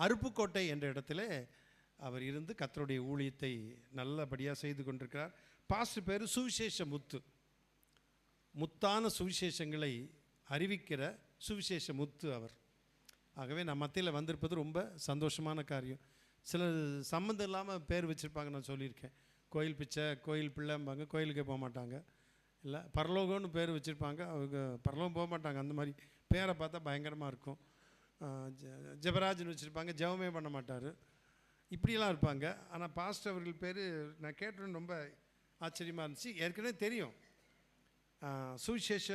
அருப்புக்கோட்டை என்ற இடத்துல அவர் இருந்து கர்த்தருடைய ஊழியத்தை நல்லபடியாக செய்து கொண்டிருக்கிறார். பாஸ்டர் பேர் சுவிசேஷ முத்து. முத்தான சுவிசேஷங்களை அறிவிக்கிற சுவிசேஷ முத்து அவர். ஆகவே நம்ம மத்தியில் வந்திருப்பது ரொம்ப சந்தோஷமான காரியம். சில சம்மந்தம் இல்லாமல் பேர் வச்சுருப்பாங்க, நான் சொல்லியிருக்கேன். கோயில் பிச்சை, கோயில் பிள்ளைம்பாங்க, கோயிலுக்கே போக மாட்டாங்க. இல்லை பரலோகம்னு பேர் வச்சுருப்பாங்க, அவங்க பரலோகம் போக மாட்டாங்க. அந்த மாதிரி பேரை பார்த்தா பயங்கரமாக இருக்கும். ஜெபராஜ்னு வச்சுருப்பாங்க, ஜெபமே பண்ண மாட்டார். இப்படியெல்லாம் இருப்பாங்க. ஆனால் பாஸ்டர் அவர்கள் பேர் நான் கேட்டோன்னு ரொம்ப ஆச்சரியமாக இருந்துச்சு. ஏற்கனவே தெரியும், சுவிசேஷ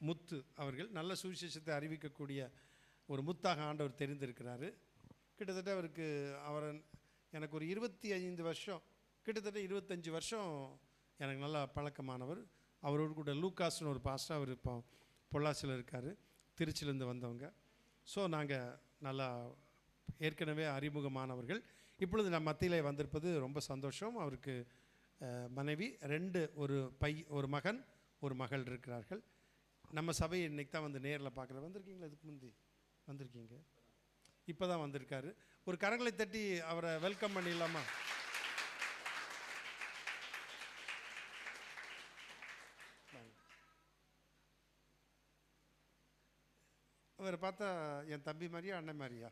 முத்து அவர்கள் நல்ல சுவிசேஷத்தை அறிவிக்கக்கூடிய ஒரு முத்தாக ஆண்டவர் தெரிந்திருக்கிறாரு. கிட்டத்தட்ட அவரை எனக்கு ஒரு 25 வருஷம், கிட்டத்தட்ட 25 வருஷம் எனக்கு நல்லா பழக்கமானவர். அவரோடு கூட லூக்காஸ்னு ஒரு பாஸ்டர், அவர் இப்போ பொள்ளாச்சியில் இருக்கார், திருச்சியிலேருந்து வந்தவங்க. ஸோ நாங்கள் நல்லா ஏற்கனவே அறிமுகமானவர்கள். இப்பொழுது நம்ம மத்தியிலே வந்திருப்பது ரொம்ப சந்தோஷம். அவருக்கு மனைவி, ஒரு மகன் ஒரு மகள் இருக்கிறார்கள். நம்ம சபையை இன்றைக்கி தான் வந்து நேரில் பார்க்குறேன். வந்திருக்கீங்களா? இதுக்கு முந்தி வந்திருக்கீங்க? இப்போ தான் வந்திருக்காரு. ஒரு கரங்களை தட்டி அவரை வெல்கம் பண்ணிடலாமா? அவரை பார்த்தா என் தம்பி மாதிரியா அண்ணன் மாதிரியா?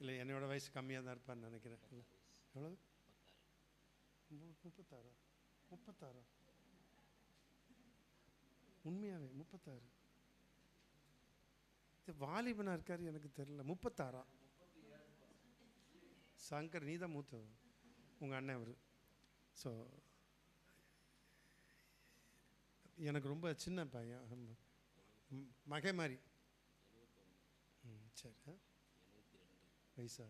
இல்லை, என்னோட வயசு கம்மியாக தான் இருப்பான்னு நினைக்கிறேன். இல்லை, எவ்வளோ? 36 உண்மையாகவே 36. வாலிபனாக இருக்கார், எனக்கு தெரியல. 36. சங்கர், நீ தான் மூத்த, உங்கள் அண்ணன் அவர். ஸோ எனக்கு ரொம்ப சின்ன பையன், மகை மாதிரி. சரி, வயசா?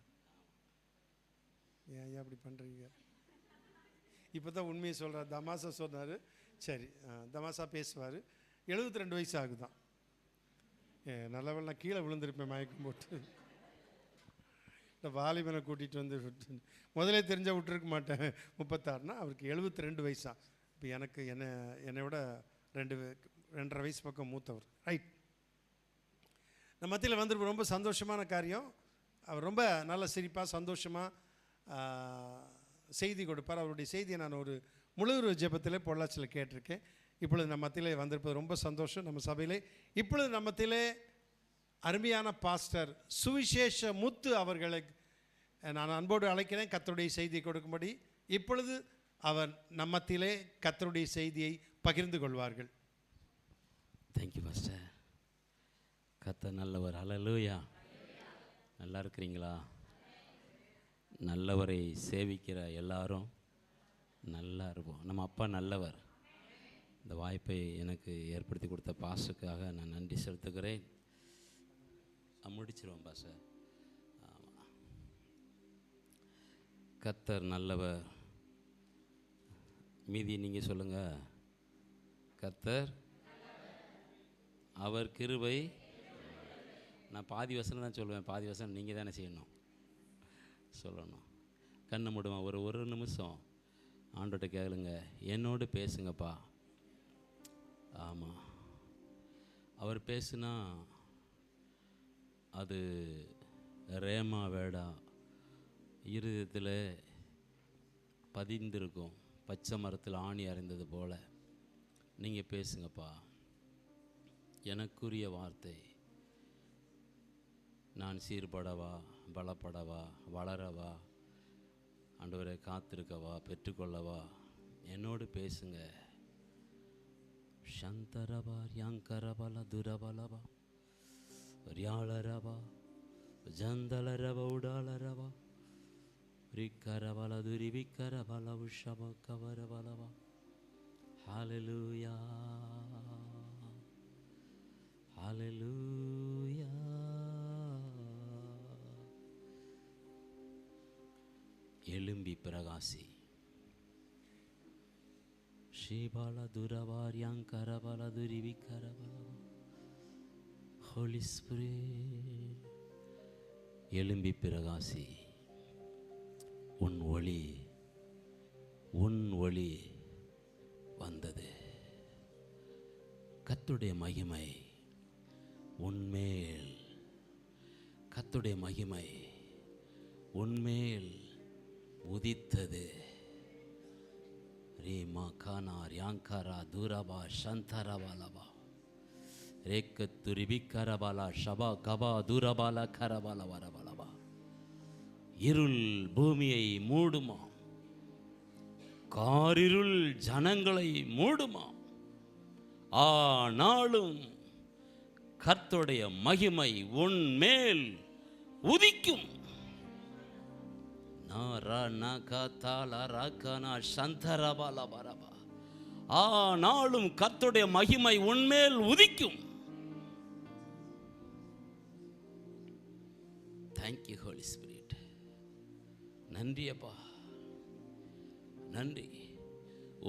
ஏன் அப்படி பண்ணுறீங்க? இப்போ தான் உண்மையை சொல்கிறார், தமாசா சொன்னார். சரி, தமாசா பேசுவார். 72 வயசு ஆகுதான். நல்லவள், நான் கீழே விழுந்திருப்பேன் மயக்கம் போட்டு. இந்த வாலிபனை கூட்டிகிட்டு வந்து முதலே தெரிஞ்சால் விட்டுருக்க மாட்டேன். 36னா அவருக்கு 72 வயசா. இப்போ என்னை விட 2.5 வயசு பக்கம் மூத்தவர். ரைட். நம்ம மத்தியில் வந்து ரொம்ப சந்தோஷமான காரியம். அவர் ரொம்ப நல்ல சிரிப்பாக சந்தோஷமாக செய்தி கொடுப்பார். அவருடைய செய்தியை நான் ஒரு முழு ஜெபத்தில் பொள்ளாச்சியில் கேட்டிருக்கேன். இப்பொழுது நம்ம மத்தியிலே வந்திருப்பது ரொம்ப சந்தோஷம். நம்ம சபையிலே இப்பொழுது நம்ம மத்தியிலே அருமையான பாஸ்டர் சுவிசேஷ முத்து அவர்களை நான் அன்போடு அழைக்கிறேன் கர்த்தருடைய செய்தியை கொடுக்கும்படி. இப்பொழுது அவர் நம்ம மத்தியிலே கர்த்தருடைய செய்தியை பகிர்ந்து கொள்வார்கள். Thank you pastor. கர்த்தர் நல்லவர். ஹல்லேலூயா. நல்லா இருக்கிறீங்களா? நல்லவரை சேவிக்கிற எல்லாரும் நல்லா இருப்போம். நம்ம அப்பா நல்லவர். இந்த வாய்ப்பை எனக்கு ஏற்படுத்தி கொடுத்த பாஸ்டருக்காக நான் நன்றி செலுத்துகிறேன். முடிச்சிருவோம் பாஸ்டர். ஆமாம், கர்த்தர் நல்லவர். மீதி நீங்கள் சொல்லுங்கள். கர்த்தர், அவர் கிருபை. நான் பாதி வசனம் தான் சொல்லுவேன், பாதி வசனம் நீங்கள் தானே செய்யணும், சொல்லணும். கண்ணை மூடுவேன். ஒரு நிமிஷம் ஆண்டோட்ட கேளுங்க, என்னோடு பேசுங்கப்பா. ஆமாம், அவர் பேசுனா அது ரேமா வேடா இருதயத்தில் பதிந்திருக்கும். பச்சை மரத்தில் ஆணி அறைந்தது போல் நீங்கள் பேசுங்கப்பா. எனக்குரிய வார்த்தை, நான் சீர்படவா, பலப்படவா, வளரவா, ஆண்டவரை காத்திருக்கவா, பெற்றுக்கொள்ளவா, என்னோடு பேசுங்க. சந்தரவா யாங்கரபல துரபலவா ரியாளரவா ஜந்தலரவ உடாலரவா ரிக்கரபல துரிவிக்கரபல உஷப கவரபலவா. ஹல்லேலூயா, ஹல்லேலூயா. எழும்பி பிரகாசி. ஸ்ரீபால துரவாரியாங்கரபல துரிவிக்கரபல. ஹோலி ஸ்பிரிட், எழும்பி பிரகாசி. உன் ஒளி வந்தது. கர்த்தருடைய மகிமை உன்மேல், கர்த்தருடைய மகிமை உன்மேல் உதித்தது. ரீமா கானா ரியாங்கரா தூரபா சந்தரபாலபா ரேக்கத்துரிபிக்கரபாலா ஷபா கபா தூரபால கரபால வரபாலபா. இருள் பூமியை மூடுமா, காரிருள் ஜனங்களை மூடுமா, ஆனாலும் கர்த்தருடைய மகிமை உன்மேல் உதிக்கும். ஆனாலும் கர்த்தருடைய மகிமை உன்மேல் உதிக்கும். Thank you holy spirit. நன்றி அப்பா, நன்றி.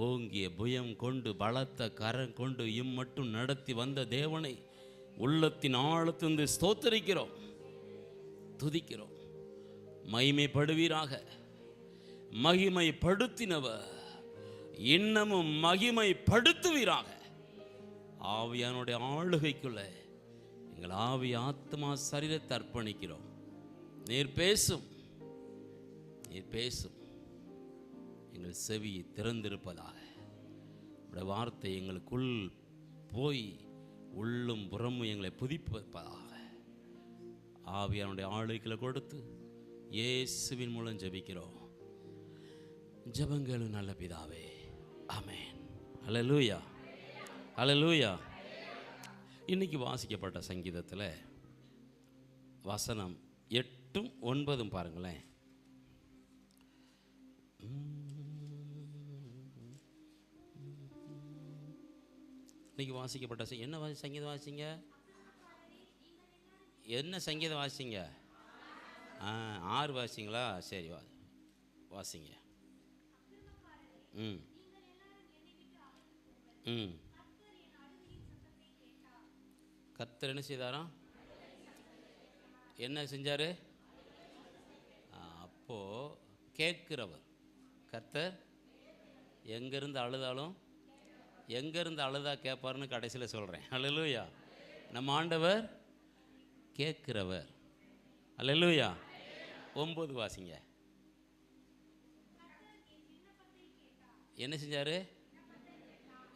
ஓங்கிய புயம் கொண்டு பலத்த கரம் கொண்டு இம்மட்டும் நடத்தி வந்த தேவனை உள்ளத்தின் ஆழத்திலிருந்து ஸ்தோத்தரிக்கிறோம், துதிக்கிறோம். மகிமைப்படுவீராக. மகிமைப்படுத்தினவர் இன்னமும் மகிமைப்படுத்துவீராக. ஆவியானுடைய ஆளுகைக்குள்ள எங்கள் ஆவி ஆத்மா சரீரத்தை அர்ப்பணிக்கிறோம். நீர் பேசும், நீர் பேசும். எங்கள் செவி திறந்திருப்பதாக. உடைய வார்த்தை எங்களுக்குள் போய் உள்ளும் புறமும் எங்களை புதுப்பிப்பதாக. ஆவியானுடைய ஆளுகைகளை கொடுத்து இயேசுவின் மூலம் ஜெபிக்கிறோம். ஜெபங்களும் நல்ல பிதாவே, ஆமென். ஹல்லேலூயா, ஹல்லேலூயா. இன்னைக்கு வாசிக்கப்பட்ட சங்கீதத்தில் வசனம் 8, 9 பாருங்களேன். இன்னைக்கு வாசிக்கப்பட்ட என்ன சங்கீதம் வாசிங்க? என்ன சங்கீதம் வாசிங்க? 6 வாசிங்களா? சரி, வாசிங்க. ம் ம் கர்த்தர் என்ன செய்தாராம்? என்ன செஞ்சார்? அப்போது கேட்கிறவர் கர்த்தர் எங்கேருந்து அழுதாலும், எங்கேருந்து அழுதா கேட்பாருன்னு கடைசியில் சொல்கிறேன். ஹல்லேலூயா. நம்ம ஆண்டவர் கேட்கிறவர். ஹல்லேலூயா. 9 வாசிங்க. என்ன செஞ்சார்?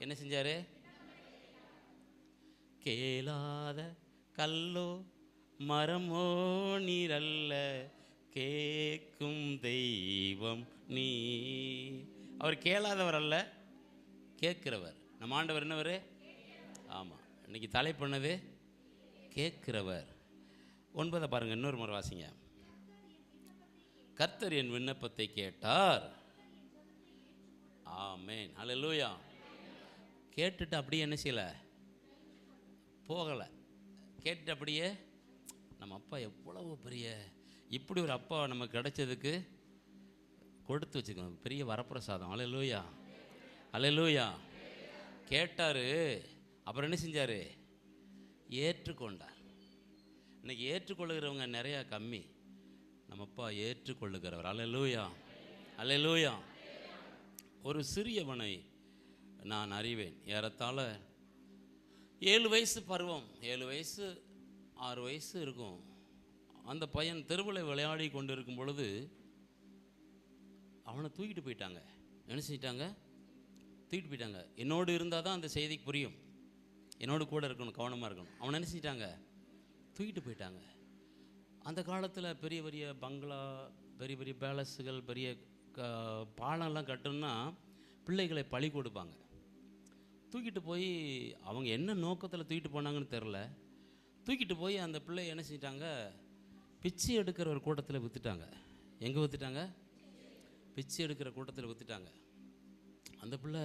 என்ன செஞ்சார்? கேளாத கல்லோ மரமோ நீரல்ல, கேட்கும் தெய்வம் நீ. அவர் கேளாதவர் அல்ல, கேட்கிறவர். நம்ம ஆண்டவர் என்னவர்? ஆமாம். இன்னைக்கு தலைப்பண்ணது கேட்கிறவர். 9 பாருங்க, இன்னொரு முறை வாசிங்க. கர்த்தர் என் விண்ணப்பத்தை கேட்டார். ஆமென், ஹல்லேலூயா. கேட்டுட்டு அப்படியே என்ன செய்யலை? போகலை. கேட்டுட்டு அப்படியே நம்ம அப்பா எவ்வளவு பெரிய, இப்படி ஒரு அப்பா நமக்கு கிடைச்சதுக்கு கொடுத்து வச்சுக்கணும். பெரிய வரப்பிரசாதம். ஹல்லேலூயா, ஹல்லேலூயா. கேட்டார், அப்புறம் என்ன செஞ்சார்? ஏற்றுக்கொண்டார். இன்னைக்கு ஏற்றுக்கொள்ளுகிறவங்க நிறையா கம்மி. நம்ம அப்பா ஏற்றுக்கொள்ளுகிறவர். ஹல்லேலூயா, ஹல்லேலூயா. ஒரு சிறியவனை நான் அறிவேன். ஏறத்தாழ 7 வயசு பருவம், 7 வயசு 6 வயசு இருக்கும். அந்த பையன் தெருவில் விளையாடி கொண்டு இருக்கும் பொழுது அவனை தூக்கிட்டு போயிட்டாங்க. என்ன செஞ்சிட்டாங்க? தூக்கிட்டு போயிட்டாங்க. என்னோடு இருந்தால் தான் அந்த செய்திக்கு புரியும். என்னோடு கூட இருக்கணும், கவனமாக இருக்கணும். அவனை என்ன செஞ்சிட்டாங்க? தூக்கிட்டு போயிட்டாங்க. அந்த காலத்தில் பெரிய பெரிய பங்களா, பெரிய பெரிய பேலஸுகள், பெரிய பாலம்லாம் கட்டணும்னா பிள்ளைகளை பழி கொடுப்பாங்க. தூக்கிட்டு போய் அவங்க என்ன நோக்கத்தில் தூக்கிட்டு போனாங்கன்னு தெரில. தூக்கிட்டு போய் அந்த பிள்ளை என்ன செஞ்சிட்டாங்க? பிச்சை எடுக்கிற ஒரு கூட்டத்தில் விற்றுட்டாங்க. எங்கே விற்றுட்டாங்க? பிச்சை எடுக்கிற கூட்டத்தில் விற்றுட்டாங்க. அந்த பிள்ளை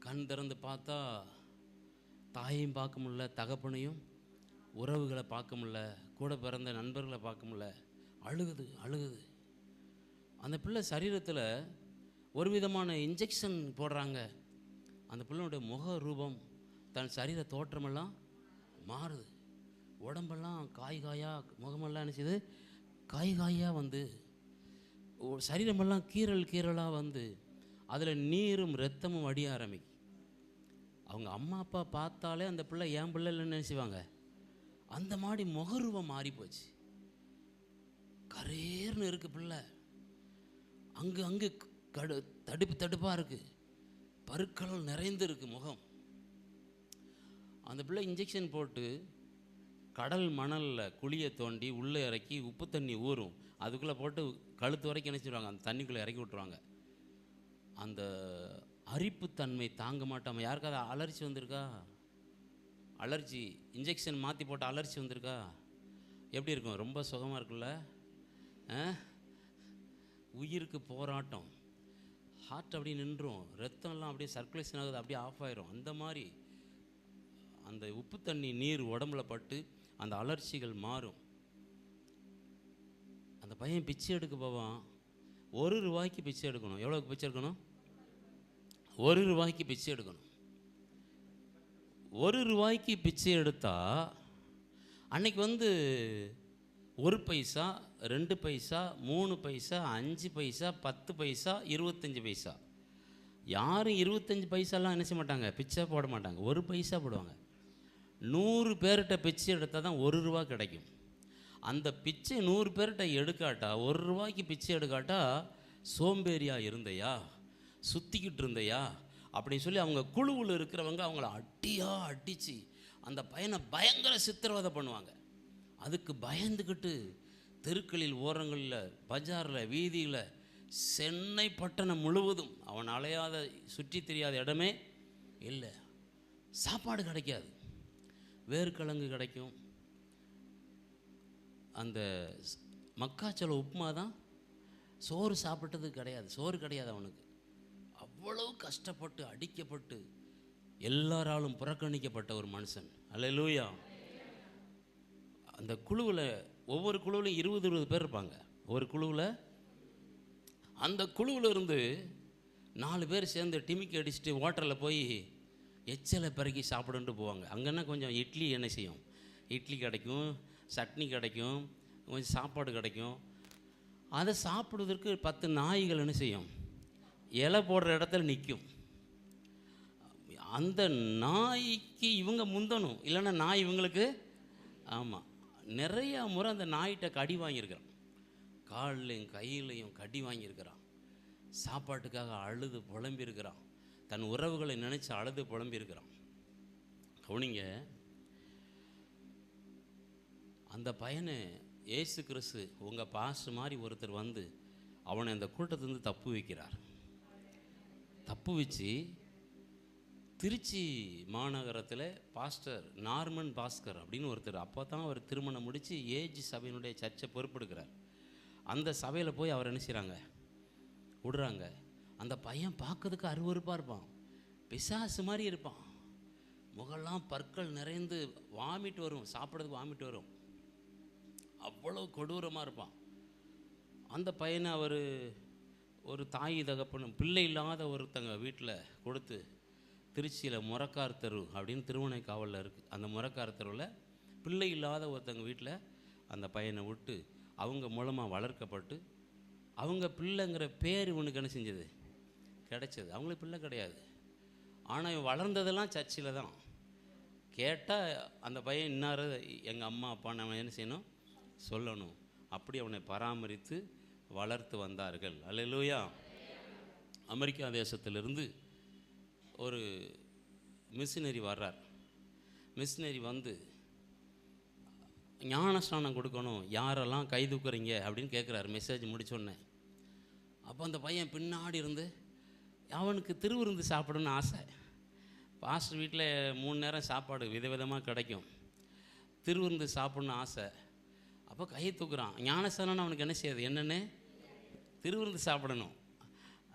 கண் திறந்து பார்த்தா தாயையும் பார்க்க முடியல, தகப்பனையும் உறவுகளை பார்க்க முடியல, கூட பிறந்த நண்பர்களை பார்க்க முடியல. அழுகுது, அழுகுது. அந்த பிள்ளை சரீரத்தில் ஒரு விதமான இன்ஜெக்ஷன் போடுறாங்க. அந்த பிள்ளைனுடைய முக ரூபம், தன் சரீர தோற்றமெல்லாம் மாறுது. உடம்பெல்லாம் காய் காயாக, முகமெல்லாம் என்ன செய்யுது? காய் காயாக வந்து, சரீரமெல்லாம் கீரல் கீரலாக வந்து அதில் நீரும் ரத்தமும் வடிய ஆரம்பிக்கும். அவங்க அம்மா அப்பா பார்த்தாலே அந்த பிள்ளை என் பிள்ளை இல்லைன்னு நினச்சிவாங்க. அந்த மாதிரி முகரூபம் மாறி போச்சு. கரேர்னு இருக்குது பிள்ளை. அங்கே தடுப்பாக இருக்குது, பருக்கள் நிறைந்து இருக்குது முகம். அந்த பிள்ளை இன்ஜெக்ஷன் போட்டு கடல் மணலில் குழியை தோண்டி உள்ளே இறக்கி உப்பு தண்ணி ஊறும், அதுக்குள்ளே போட்டு கழுத்து வரைக்கும் நினச்சிடுவாங்க, அந்த தண்ணிக்குள்ளே இறக்கி விட்ருவாங்க. அந்த அரிப்புத்தன்மை தாங்க மாட்டாமல். யாருக்காவது அலர்ஜி வந்திருக்கா? அலர்ஜி இன்ஜெக்ஷன் மாற்றி போட்ட அலர்ஜி வந்திருக்கா? எப்படி இருக்கும்? ரொம்ப சுகமாக இருக்குல்ல? உயிருக்கு போராட்டம், ஹார்ட் அப்படியே நின்றும், ரத்தம்லாம் அப்படியே சர்க்குலேஷன் ஆகுது, அப்படியே ஆஃப் ஆயிரும். அந்த மாதிரி அந்த உப்பு தண்ணி நீர் உடம்புல பட்டு அந்த அலர்ச்சிகள் மாறும். அந்த பையன் பிச்சை எடுக்க போவான். 1 ரூபாய்க்கு பிச்சை எடுக்கணும். எவ்வளோக்கு பிச்சை எடுக்கணும்? 1 ரூபாய்க்கு பிச்சை எடுக்கணும். 1 ரூபாய்க்கு பிச்சை எடுத்தா அன்னைக்கு 1 பைசா, 2 பைசா, 3 பைசா, 5 பைசா, 10 பைசா, 25 பைசா. யாரும் 25 பைசாலாம் என்ன செய்ய மாட்டாங்க, பிச்சை போட மாட்டாங்க, 1 பைசா போடுவாங்க. 100 பேர்கிட்ட பிச்சை எடுத்தால் தான் 1 ரூபா கிடைக்கும். அந்த பிச்சை 100 பேர்கிட்ட எடுக்காட்டா, 1 ரூபாய்க்கு பிச்சை எடுக்காட்டா, சோம்பேறியாக இருந்தையா, சுற்றிக்கிட்டு இருந்தையா அப்படின்னு சொல்லி அவங்க குழுவில் இருக்கிறவங்க அவங்கள அடித்து அந்த பையனை பயங்கர சித்திரவதை பண்ணுவாங்க. அதுக்கு பயந்துக்கிட்டு தெருக்களில், ஓரங்களில், பஜாரில், வீதியில், சென்னை பட்டணம் முழுவதும் அவன் அலையாத சுற்றி தெரியாத இடமே இல்லை. சாப்பாடு கிடைக்காது, வேர்க்கிழங்கு கிடைக்கும், அந்த மக்காச்சோள உப்புமா தான். சோறு சாப்பிட்டது கிடையாது, சோறு கிடையாது அவனுக்கு. அவ்வளோ கஷ்டப்பட்டு அடிக்கப்பட்டு எல்லாராலும் புறக்கணிக்கப்பட்ட ஒரு மனுஷன். அல்லேலூயா. அந்த குழுவில், ஒவ்வொரு குழுவிலும் 20 பேர் இருப்பாங்க ஒரு குழுவில். அந்த குழுவில் இருந்து 4 பேர் சேர்ந்து டிமிக்கி அடிச்சுட்டு ஹோட்டலில் போய் எச்சலை பிறக்கி சாப்பிடுன்ட்டு போவாங்க. அங்கன்னா கொஞ்சம் இட்லி என்ன செய்யும், இட்லி கிடைக்கும், சட்னி கிடைக்கும், கொஞ்சம் சாப்பாடு கிடைக்கும். அதை சாப்பிடுவதற்கு 10 நாய்கள் என்ன செய்யும், இலை போடுற இடத்துல நிற்கும். அந்த நாய்க்கு இவங்க முந்தணும், இல்லைன்னா நாய் இவங்களுக்கு. ஆமாம், நிறையா முறை அந்த நாய்கிட்ட கடி வாங்கியிருக்கிறான், கால்லையும் கையிலையும் கடி வாங்கியிருக்கிறான். சாப்பாட்டுக்காக அழுது புலம்பியிருக்கிறான், தன் உறவுகளை நினச்சி அழுது புலம்பியிருக்கிறான். கவனிங்க, அந்த பையனை இயேசு கிறிஸ்து உங்கள் பாஸ்ட் மாதிரி ஒருத்தர் அவனை அந்த கூட்டத்திலேருந்து தப்பு வைக்கிறார். தப்பு வச்சு திருச்சி மாநகரத்தில் பாஸ்டர் நார்மன் பாஸ்கர் அப்படின்னு ஒருத்தர், அப்போ தான் அவர் திருமணம் முடித்து ஏஜ் சபையினுடைய சர்ச்சை பொறுப்பெடுக்கிறார். அந்த சபையில் போய் அவர் என்ன செய்கிறாங்க, விடுறாங்க. அந்த பையன் பார்க்கறதுக்கு அருவருப்பாக இருப்பான், பிசாசு மாதிரி இருப்பான், முகெல்லாம் பற்கள் நிறைந்து வாமிட்டு வரும், சாப்பிட்றதுக்கு வாமிட்டு வரும், அவ்வளோ கொடூரமாக இருப்பான். அந்த பையனை அவர் ஒரு தாய் தகப்பனும் பிள்ளை இல்லாத ஒருத்தங்க வீட்டில் கொடுத்து, திருச்சியில் முறக்கார் தெரு அப்படின்னு திருவனைக்காவலில் இருக்குது, அந்த முறக்கார் தெருவில் பிள்ளை இல்லாத ஒருத்தங்க வீட்டில் அந்த பையனை விட்டு அவங்க மூலமாக வளர்க்கப்பட்டு, அவங்க பிள்ளைங்கிற பேர் இவனுக்கு என்ன செஞ்சது, கிடைச்சது. அவங்களுக்கு பிள்ளை கிடையாது, ஆனால் இவன் வளர்ந்ததெல்லாம் சர்ச்சில் தான். கேட்டால் அந்த பையன் இன்னார் எங்கள் அம்மா அப்பா நம்ம என்ன செய்யணும் சொல்லணும். அப்படி அவனை பராமரித்து வளர்த்து வந்தார்கள். அல்லேலூயா. அமெரிக்கா தேசத்திலிருந்து ஒரு மிஷினரி வர்றார். மிஷினரி ஞானஸ்நானம் கொடுக்கணும், யாரெல்லாம் கை தூக்குறீங்க அப்படின்னு கேட்குறாரு மெசேஜ் முடிச்சோடனே. அப்போ அந்த பையன் பின்னாடி இருந்து, அவனுக்கு திருவிருந்து சாப்பிடணும்னு ஆசை. பாஸ்டர் வீட்டில் 3 நேரம் சாப்பாடு விதவிதமாக கிடைக்கும், திருவிருந்து சாப்பிட்ணுன்னு ஆசை. அப்போ கையை தூக்குறான். ஞானஸ்நானம் அவனுக்கு என்ன செய்யாது, என்னென்னு திருவிருந்து சாப்பிடணும்.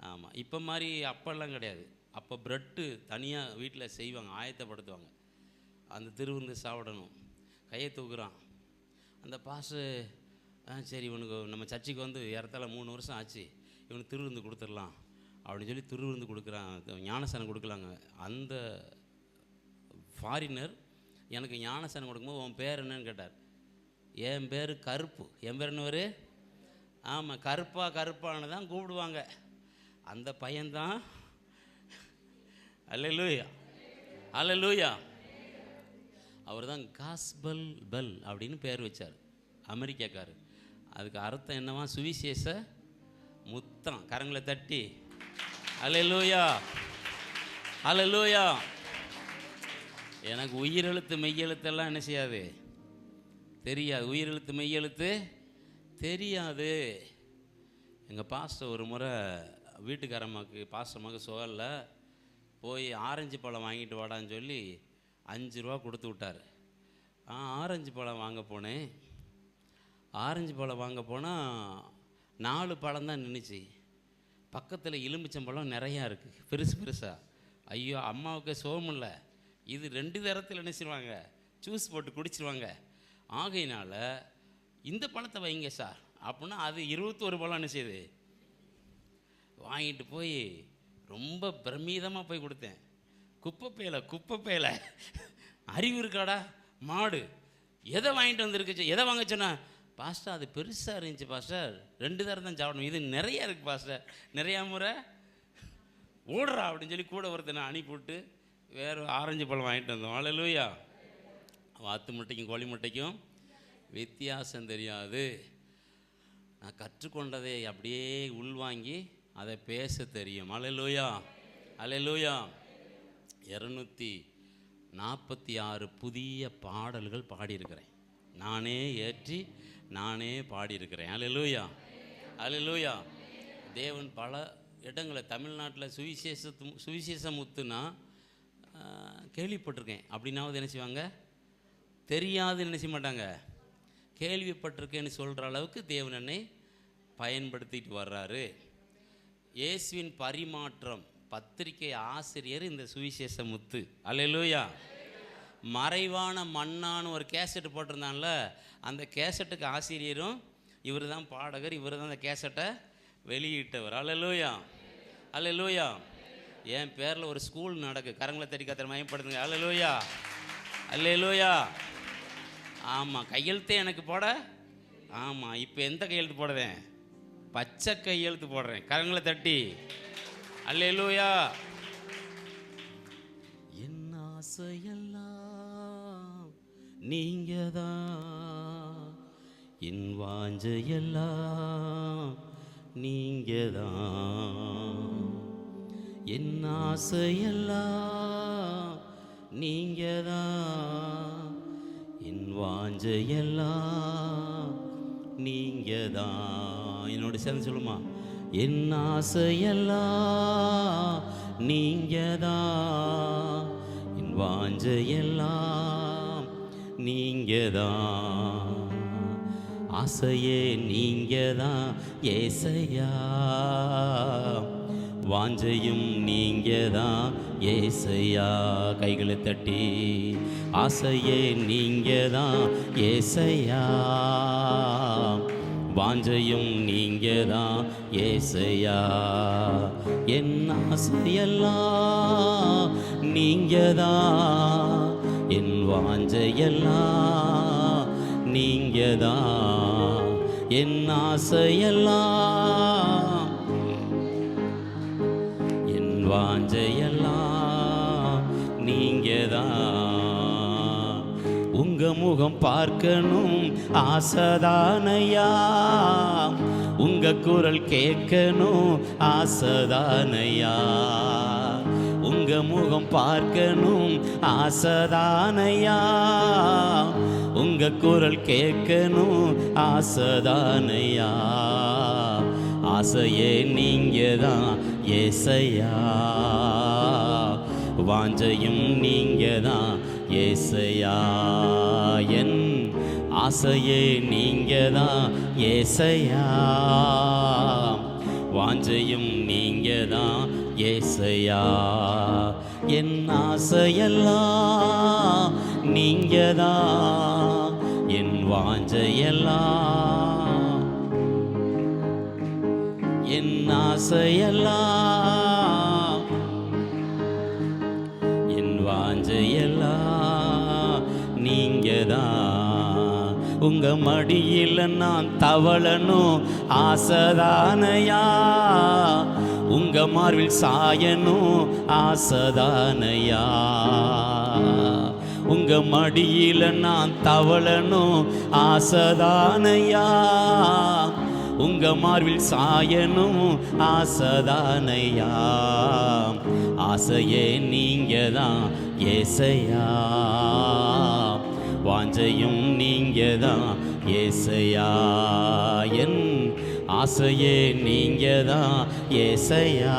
ஆமாம், இப்போ மாதிரி அப்பெல்லாம் கிடையாது. அப்போ ப்ரெட்டு தனியாக வீட்டில் செய்வாங்க, ஆயத்தப்படுத்துவாங்க. அந்த திருவிருந்து சாப்பிடணும், கையை தூக்குறான். அந்த பாஸ்டர் சரி இவனுக்கு நம்ம சர்ச்சுக்கு ஏறத்தாழ 3 வருஷம் ஆச்சு, இவனுக்கு திருவிருந்து கொடுத்துடலாம் அப்படின்னு சொல்லி திருவிருந்து கொடுக்குறான், ஞானஸ்நானம் கொடுக்கலாங்க. அந்த ஃபாரினர் எனக்கு ஞானஸ்நானம் கொடுக்கும்போது உன் பேர் என்னன்னு கேட்டார். என் பேர் கருப்பு. என் பேர் என்னவர்? ஆமாம், கருப்பானு தான் கூப்பிடுவாங்க. அந்த பையன்தான் அல்லேலூயா அல்லேலூயா அவர் தான் காஸ்பல் பெல் அப்படின்னு பேர் வச்சார், அமெரிக்காக்காரர். அதுக்கு அர்த்தம் என்னவா? சுவிசேஷ முத்தம். கரங்களை தட்டி அல்லேலூயா, அல்லேலூயா. எனக்கு உயிரெழுத்து மெய்யெழுத்தெல்லாம் என்ன செய்யாது, தெரியாது. உயிரெழுத்து மெய்யெழுத்து தெரியாது. எங்கள் பாஸ்டர் ஒரு முறை வீட்டுக்காரம்மாக்கு பாஸ்டர்மாக்கு சுகரில் போய் ஆரஞ்சு பழம் வாங்கிட்டு வாடான்னு சொல்லி 5 ரூபா கொடுத்து விட்டார். ஆரஞ்சு பழம் வாங்க போனேன். ஆரஞ்சு பழம் வாங்க போனால் 4 பழம் தான் நின்றுச்சு. பக்கத்தில் எலுமிச்சம்பழம் நிறையா இருக்குது, பெருசு பெருசாக. ஐயோ, அம்மாவுக்கு சோமில்ல, இது 2 தரத்தில் நினைச்சிருவாங்க, ஜூஸ் போட்டு குடிச்சிருவாங்க. ஆகையினால இந்த பழத்தை வைங்க சார் அப்படின்னா அது 21 பழம் என்ன செய்யுது வாங்கிட்டு போய் ரொம்ப பிரமீதமாக போய் கொடுத்தேன். குப்பைப்பையில அறிவு இருக்காடா மாடு, எதை வாங்கிட்டு வந்துருக்கு, எதை வாங்க சொன்னா? பாஸ்டர் அது பெருசாக இருந்துச்சு பாஸ்டர், 2 தரம் தான் சாப்பிடணும், இது நிறையா இருக்குது பாஸ்டர், நிறையா முறை ஓடுறா அப்படின்னு சொல்லி கூட ஒருத்தனை அனுப்பிவிட்டு வேறு ஆரஞ்சு பழம் வாங்கிட்டு வந்தோம். அல்லேலூயா. வாத்து முட்டைக்கும் கோழி முட்டைக்கும் வித்தியாசம் தெரியாது. நான் கற்றுக்கொண்டதை அப்படியே உள்வாங்கி அதை பேச தெரியும். அல்லேலூயா, அல்லேலூயா. 246 புதிய பாடல்கள் பாடியிருக்கிறேன், நானே ஏற்றி நானே பாடியிருக்கிறேன். அல்லேலூயா, அல்லேலூயா. தேவன் பல இடங்களை தமிழ்நாட்டில் சுவிசேஷ முத்துனா கேள்விப்பட்டிருக்கேன் அப்படின்னாவது என்ன செய்வாங்க, தெரியாதுன்னு என்ன செய்ய மாட்டாங்க, கேள்விப்பட்டிருக்கேன்னு சொல்கிற அளவுக்கு தேவன் என்னை பயன்படுத்திட்டு வர்றாரு. இயேசுவின் பரிமாற்றம் பத்திரிகை ஆசிரியர் இந்த சுவிசேஷ முத்து. அல்லேலூயா. மறைவான மன்னான்னு ஒரு கேசட்டு போட்டிருந்தான்ல, அந்த கேசட்டுக்கு ஆசிரியரும் இவர் தான், பாடகர் இவர் தான், அந்த கேசட்டை வெளியிட்டவர். அல்லேலூயா, அல்லேலூயா. என் பேரில் ஒரு ஸ்கூல் நடக்கு, கரங்களை தட்டி கத்திர மயப்படுத்துங்க. அல்லேலூயா, அல்லேலூயா. ஆமாம், கையெழுத்தே எனக்கு போட. ஆமாம், இப்போ எந்த கையெழுத்து போடுறேன்? பச்சை கையெழுத்து போடுறேன். கரங்களை தட்டி அல்லேலூயா. என் ஆசையெல்லாம் நீங்க தான், என் வாஞ்சையெல்லாம் நீங்க தான், என் ஆசையெல்லாம் நீங்க தான், என் வாஞ்சையெல்லாம் நீங்க தான். என்னோட சேர்ந்து சொல்லுமா, என் ஆசையெல்லாம் நீங்க தான், என் வாஞ்சையெல்லாம் நீங்க தான், ஆசையே நீங்க தான் ஏசையா, வாஞ்சையும் நீங்க தான் ஏசையா. கைகளை தட்டி ஆசையே நீங்க தான் ஏசையா, வாஞ்சையும் நீங்க தான் ஏசையா, என் ஆசையெல்லாம் நீங்க தான், என் வாஞ்சையெல்லாம் நீங்க தான், என் ஆசையெல்லாம் என் வாஞ்சையெல்லாம் நீங்க தான். உங்க முகம் பார்க்கணும் ஆசைதானையா, உங்க குரல் கேட்கணும் ஆசைதானையா, உங்க முகம் பார்க்கணும் ஆசைதானையா, உங்க குரல் கேட்கணும் ஆசைதானையா, ஆசையே நீங்க தான் ஏசையா, வாஞ்சையும் நீங்க தான் ஏசையா, என் ஆசையே நீங்க தான் ஏசையா, வாஞ்சையும் நீங்க தான் ஏசையா, என் ஆசையெல்லாம் நீங்க தான், என் வாஞ்சையெல்லாம், என் ஆசையெல்லாம், என் வாஞ்சையெல்லாம் நீங்க தான். உங்க மடியில் நான் தவளணும் ஆசைதானையா, உங்க மார்பில் சாயணும் ஆசைதானையா, உங்க மடியில நான் தவளணும் ஆசைதானையா, உங்க மார்பில் சாயணும் ஆசைதானையா. ஆசையே நீங்க தான் ஏசையா, வாஞ்சையும் நீங்க தான் ஏசையா. என் ஆசையே நீங்க தான் ஏசையா,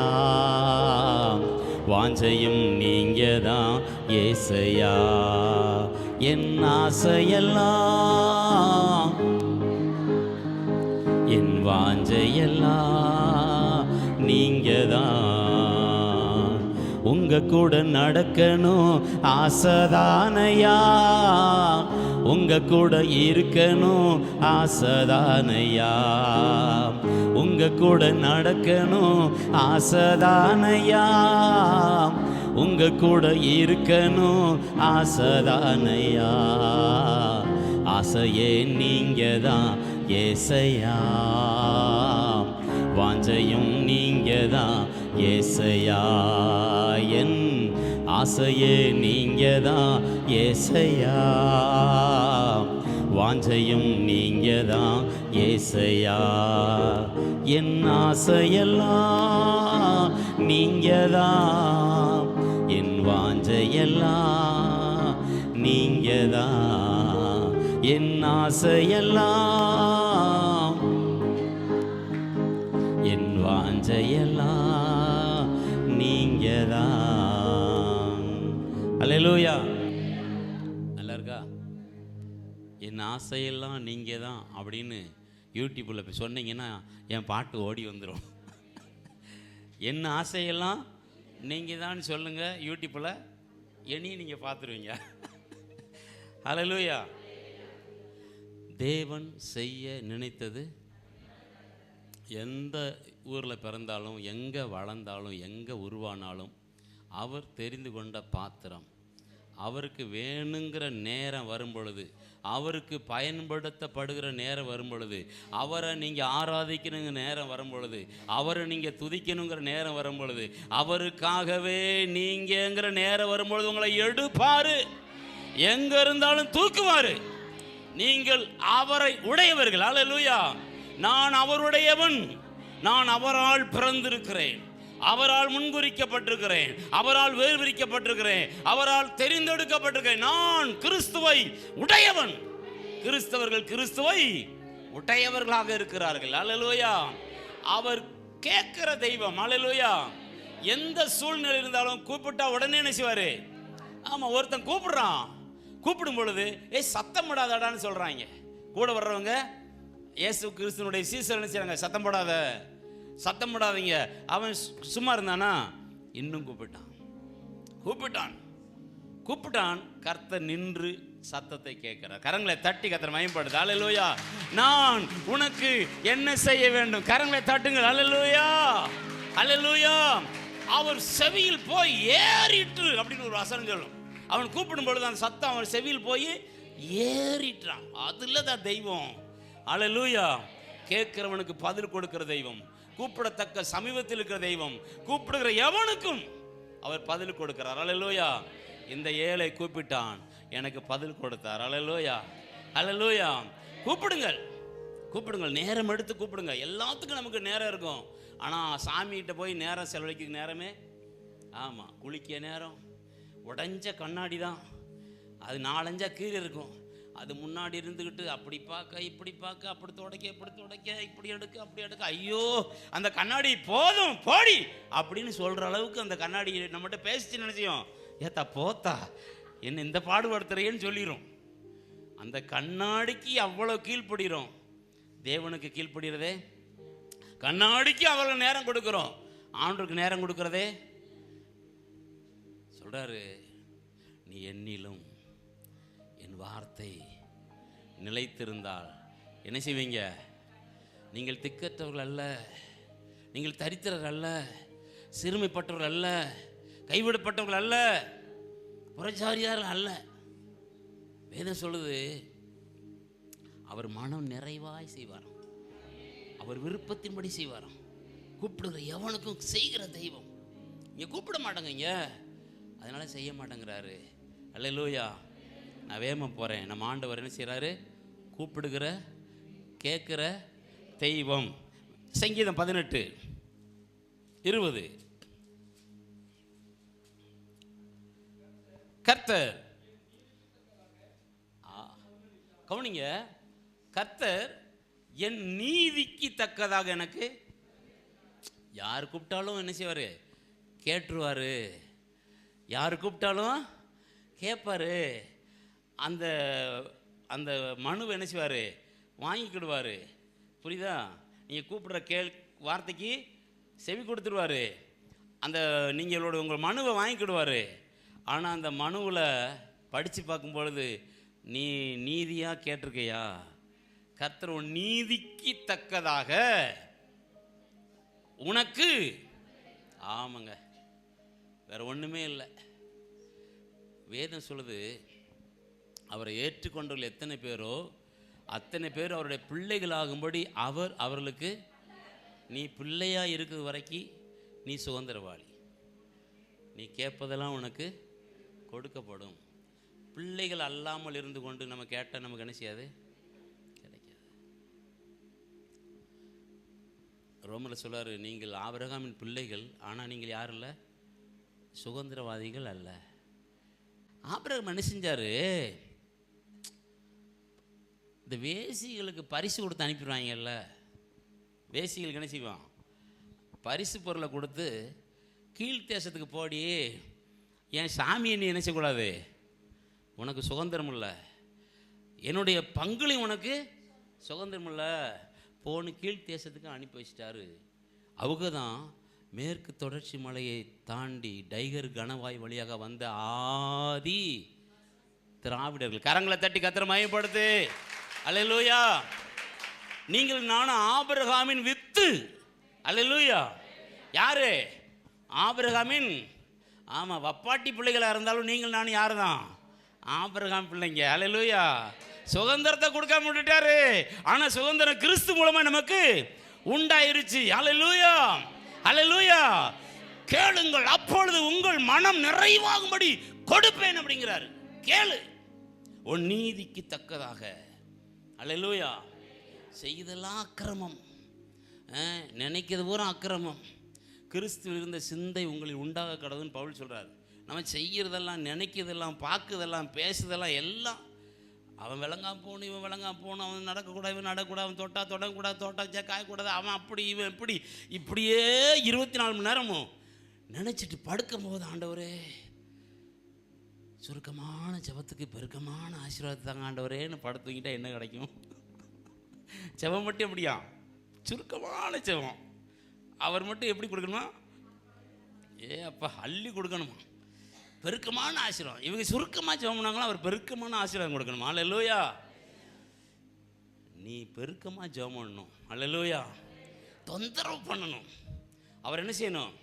வாஞ்சையும் நீங்க தான் ஏசையா. என் ஆசையெல்லாம் என் வாஞ்சையெல்லாம் நீங்க தான், உங்க கூட நடக்கணும் ஆசைதானையா, உங்க கூட இருக்கணும் ஆசைதானையா, உங்க கூட நடக்கணும் ஆசைதானையா, உங்க கூட இருக்கணும் ஆசைதானையா. ஆசையே நீங்க தான் ஏசையா, வாஞ்சையும் நீங்க தான் ஏசையா. என் ஆசையே நீங்க தான் ஏசையா, வாஞ்சையும் நீங்க தான் ஏசையா. என் ஆசையெல்லாம் நீங்க தான், என் வாஞ்சையெல்லாம் நீங்க தான், என் ஆசையெல்லாம் என் வாஞ்சையெல்லாம் நீங்க தான். அல்லேலூயா. நல்லா இருக்கா? என் ஆசையெல்லாம் நீங்க தான் அப்படின்னு யூடியூப்பில் போய் சொன்னீங்கன்னா என் பாட்டு ஓடி வந்துடும். என் ஆசையெல்லாம் நீங்கள் தான் சொல்லுங்க யூடியூப்பில், என்னையும் நீங்கள் பார்த்துருவீங்க. அல்லேலூயா. தேவன் செய்ய நினைத்தது, எந்த ஊரில் பிறந்தாலும் எங்கே வளர்ந்தாலும் எங்கே உருவானாலும் அவர் தெரிந்து கொண்ட பாத்திரம். அவருக்கு வேணுங்கிற நேரம் வரும் பொழுது, அவருக்கு பயன்படுத்தப்படுகிற நேரம் வரும் பொழுது, அவரை நீங்கள் ஆராதிக்கணுங்கிற நேரம் வரும் பொழுது, அவரை நீங்கள் துதிக்கணுங்கிற நேரம் வரும் பொழுது, அவருக்காகவே நீங்கங்கிற நேரம் வரும்பொழுது உங்களை எடுப்பார், எங்கே இருந்தாலும் தூக்குவார். நீங்கள் அவரை உடையவர்கள். அல்லேலூயா. நான் அவருடையவன், நான் அவரால் பிறந்திருக்கிறேன், அவரால் முன்குறிக்கப்பட்டிருக்கிறேன், அவரால் வேறுபிரிக்கப்பட்டிருக்கிறேன், அவரால் தெரிந்தெடுக்கப்பட்டிருக்கிறேன். நான் கிறிஸ்துவை உடையவன். கிறிஸ்தவர்கள் கிறிஸ்துவை உடையவர்களாக இருக்கிறார்கள். அல்லேலூயா. அவர் கேட்கிற தெய்வம். அல்லேலூயா. எந்த சூழ்நிலை இருந்தாலும் கூப்பிட்டா உடனே என்ன செய்வாரு? ஆமா, ஒருத்தன் கூப்பிடுறான், கூப்பிடும் பொழுது சத்தம் போடாதடான்னு சொல்றாங்க. கூட வர்றவங்க இயேசு கிறிஸ்துனுடைய சீசர் என்ன செய்றாங்க? சத்தம் போடாத, சத்தம் போடாதீங்க. அவன் சும்மா இருந்தானா? இன்னும் கூப்பிட்டான். கர்த்தர் நின்று சத்தத்தை கேட்கிறார். கரங்களை தட்டி கர்த்தர் மகிமைப்படுது. அல்லேலூயா. நான் உனக்கு என்ன செய்ய வேண்டும்? கரங்களை தட்டுங்கள். அல்லேலூயா, அல்லேலூயா. அவர் செவியில் போய் ஏறிட்டு அப்படின்னு ஒரு வசனம் சொல்லும். அவன் கூப்பிடும் பொழுது அந்த சத்தம் அவன் செவியில் போய் ஏறிட்டான். அதுல தான் தெய்வம். அல்லேலூயா. கேட்கிறவனுக்கு பதில் கொடுக்கிற தெய்வம், கூப்பிடத்தக்க சமீபத்தில் இருக்கிற தெய்வம், கூப்பிடுகிற எவனுக்கும் அவர் பதில் கொடுக்கிறார். அல்லேலூயா. இந்த ஏழை கூப்பிட்டான், எனக்கு பதில் கொடுத்தார். அல்லேலூயா, அல்லேலூயா. கூப்பிடுங்கள், நேரம் எடுத்து கூப்பிடுங்க. எல்லாத்துக்கும் நமக்கு நேரம் இருக்கும், ஆனால் சாமிகிட்ட போய் நேரம் செலவழிக்க நேரமே, ஆமாம், குளிக்க நேரம், உடஞ்ச கண்ணாடி தான், அது 4-5 கீழே இருக்கும். அது முன்னாடி இருந்துக்கிட்டு அப்படி பார்க்க இப்படி பார்க்க, அப்படி துடைக்க இப்படி எடுக்க அப்படி எடுக்க, ஐயோ அந்த கண்ணாடி போதும் போடி அப்படின்னு சொல்கிற அளவுக்கு அந்த கண்ணாடி நம்மகிட்ட பேசிச்சு நினச்சியும், ஏத்தா போத்தா என்ன இந்த பாடுபடுத்துறேன்னு சொல்லிடும். அந்த கண்ணாடிக்கு அவ்வளோ கீழ்ப்படுகிறோம். தேவனுக்கு கீழ்ப்படுகிறதே, கண்ணாடிக்கு அவ்வளோ நேரம் கொடுக்குறோம். ஆண்டவருக்கு நேரம் கொடுக்குறதே சொல்றாரு, நீ என்னிலும் என் வார்த்தை நிலைத்திருந்தால் என்ன செய்வீங்க? நீங்கள் திக்கற்றவர்கள் அல்ல, நீங்கள் தரித்திரர் அல்ல, சிறுமைப்பட்டவர்கள் அல்ல, கைவிடப்பட்டவர்கள் அல்ல, புறஜாரியார் அல்ல. வேதம் சொல்லுது, அவர் மனம் நிறைவாய் செய்வார், அவர் விருப்பத்தின்படி செய்வார். கூப்பிடுகிற எவனுக்கும் செய்கிற தெய்வம். இங்கே கூப்பிட மாட்டேங்க, அதனால செய்ய மாட்டேங்கிறாரு. அல்லேலூயா. நான் வேகமாக போகிறேன். நம்ம ஆண்டவர் என்ன செய்கிறாரு? கூப்பிடுகிற கேட்குற தெய்வம். சங்கீதம் 18:20. கர்த்தர், கவனிங்க, கர்த்தர் என் நீதிக்கு தக்கதாக எனக்கு, யார் கூப்பிட்டாலும் என்ன செய்வார்? கேட்டுருவார். யார் கூப்பிட்டாலும் கேட்பார். அந்த அந்த மனுவை என்ன செய்வார்? வாங்கிக்கிடுவார். புரியுதா? நீங்கள் கூப்பிடுற வார்த்தைக்கு செவி கொடுத்துருவார். அந்த நீங்களோட உங்கள் மனுவை வாங்கிக்கிடுவார். ஆனால் அந்த மனுவில் படித்து பார்க்கும்பொழுது, நீ நீதியாக கேட்டிருக்கையா? கர்த்தர் உன் நீதிக்கு தக்கதாக உனக்கு, ஆமாங்க, வேற ஒன்றுமே இல்லை. வேதம் சொல்லுது, அவரை ஏற்றுக்கொண்டவர்கள் எத்தனை பேரோ அத்தனை பேர் அவருடைய பிள்ளைகளாகும்படி அவர்களுக்கு, நீ பிள்ளையாக இருக்கிறது வரைக்கும் நீ சுதந்திரவாளி. நீ கேட்பதெல்லாம் உனக்கு கொடுக்கப்படும். பிள்ளைகள் அல்லாமல் இருந்து கொண்டு நம்ம கேட்டால் நமக்கு என்ன செய்யாது? கிடைக்காது. ரோமரில் சொல்றாரு, நீங்கள் ஆபிரகாமின் பிள்ளைகள், ஆனால் நீங்கள் யாரும் இல்லை, சுதந்திரவாதிகள் அல்ல. ஆபிரகாம் என்ன செஞ்சாரு? இந்த வேசிகளுக்கு பரிசு கொடுத்து அனுப்பிடுவாங்கல்ல, வேசிகளுக்கு என்ன செய்வான்? பரிசு பொருளை கொடுத்து, கீழ்த்தேசத்துக்கு போடி, என் சாமியை நீ என்ன செய்யக்கூடாது, உனக்கு சுதந்திரம் இல்லை, என்னுடைய பங்குலையும் உனக்கு சுதந்திரம் இல்லை, போன்னு கீழ்த்தேசத்துக்கு அனுப்பி வச்சிட்டாரு. அவங்க தான் மேற்கு தொடர்ச்சி மலையை தாண்டி டைகர் கணவாய் வழியாக வந்த ஆதி திராவிடர்கள். கரங்களை தட்டி கர்த்தரை மகிமைப்படுத்து. அல்லேலூயா. நீங்கள் நானும் ஆபிரகாமின் வித்து. அல்லேலூயா. யாரு? ஆபிரகாமின், ஆமாம், வப்பாட்டி பிள்ளைகளாக இருந்தாலும் நீங்கள் நானும் யாரு தான்? ஆபிரகாம் பிள்ளைங்க. அல்லேலூயா. சுதந்திரத்தை கொடுக்காம விட்டுட்டாரு, ஆனால் சுதந்திரம் கிறிஸ்து மூலமாக நமக்கு உண்டாயிருச்சு. அல்லேலூயா, அல்லேலூயா. கேளுங்கள், அப்பொழுது உங்கள் மனம் நிறைவாகும்படி கொடுப்பேன் அப்படிங்கிறாரு. கேளு, உன் நீதிக்கு தக்கதாக. அல்லேலூயா. செய்தெல்லாம் அக்கிரமம், நினைக்கிறது பூரா அக்கிரமம். கிறிஸ்துவில் இருந்த சிந்தை உங்களில் உண்டாக கடவுள்னு பவுல் சொல்கிறார். நம்ம செய்கிறதெல்லாம், நினைக்கிறதெல்லாம், பார்க்குறதெல்லாம், பேசுறதெல்லாம் எல்லாம் அவன் விளங்காம போகணும், இவன் விளங்காம போகணும், அவன் நடக்கக்கூடாது, இவன் நடக்கக்கூடாது, அவன் தொட்டா தொடங்கக்கூடாது, தொட்டா காயக்கூடாது, அவன் அப்படி, இவன் இப்படி, இப்படியே 24 மணி நேரமும் நினச்சிட்டு படுக்கும் போது, ஆண்டவரே சுருக்கமான ஜெபத்துக்கு பெருக்கமான ஆசீர்வாதத்தை தாங்க ஆண்டவரேன்னு படுத்துக்கிட்டால் என்ன கிடைக்கும்? ஜெபம் மட்டும் எப்படியா? சுருக்கமான ஜெபம். அவர் மட்டும் எப்படி கொடுக்கணுமா? அப்பா அள்ளி கொடுக்கணுமா? பெருக்கமான ஆசீர்வாதம். இவங்க சுருக்கமாக ஜெபம் பண்ணாங்களா, அவர் பெருக்கமான ஆசீர்வாதம் கொடுக்கணுமா? அல்லேலூயா. நீ பெருக்கமாக ஜெபம் பண்ணணும். அல்லேலூயா. தொந்தரவு பண்ணணும். அவர் என்ன செய்யணும்?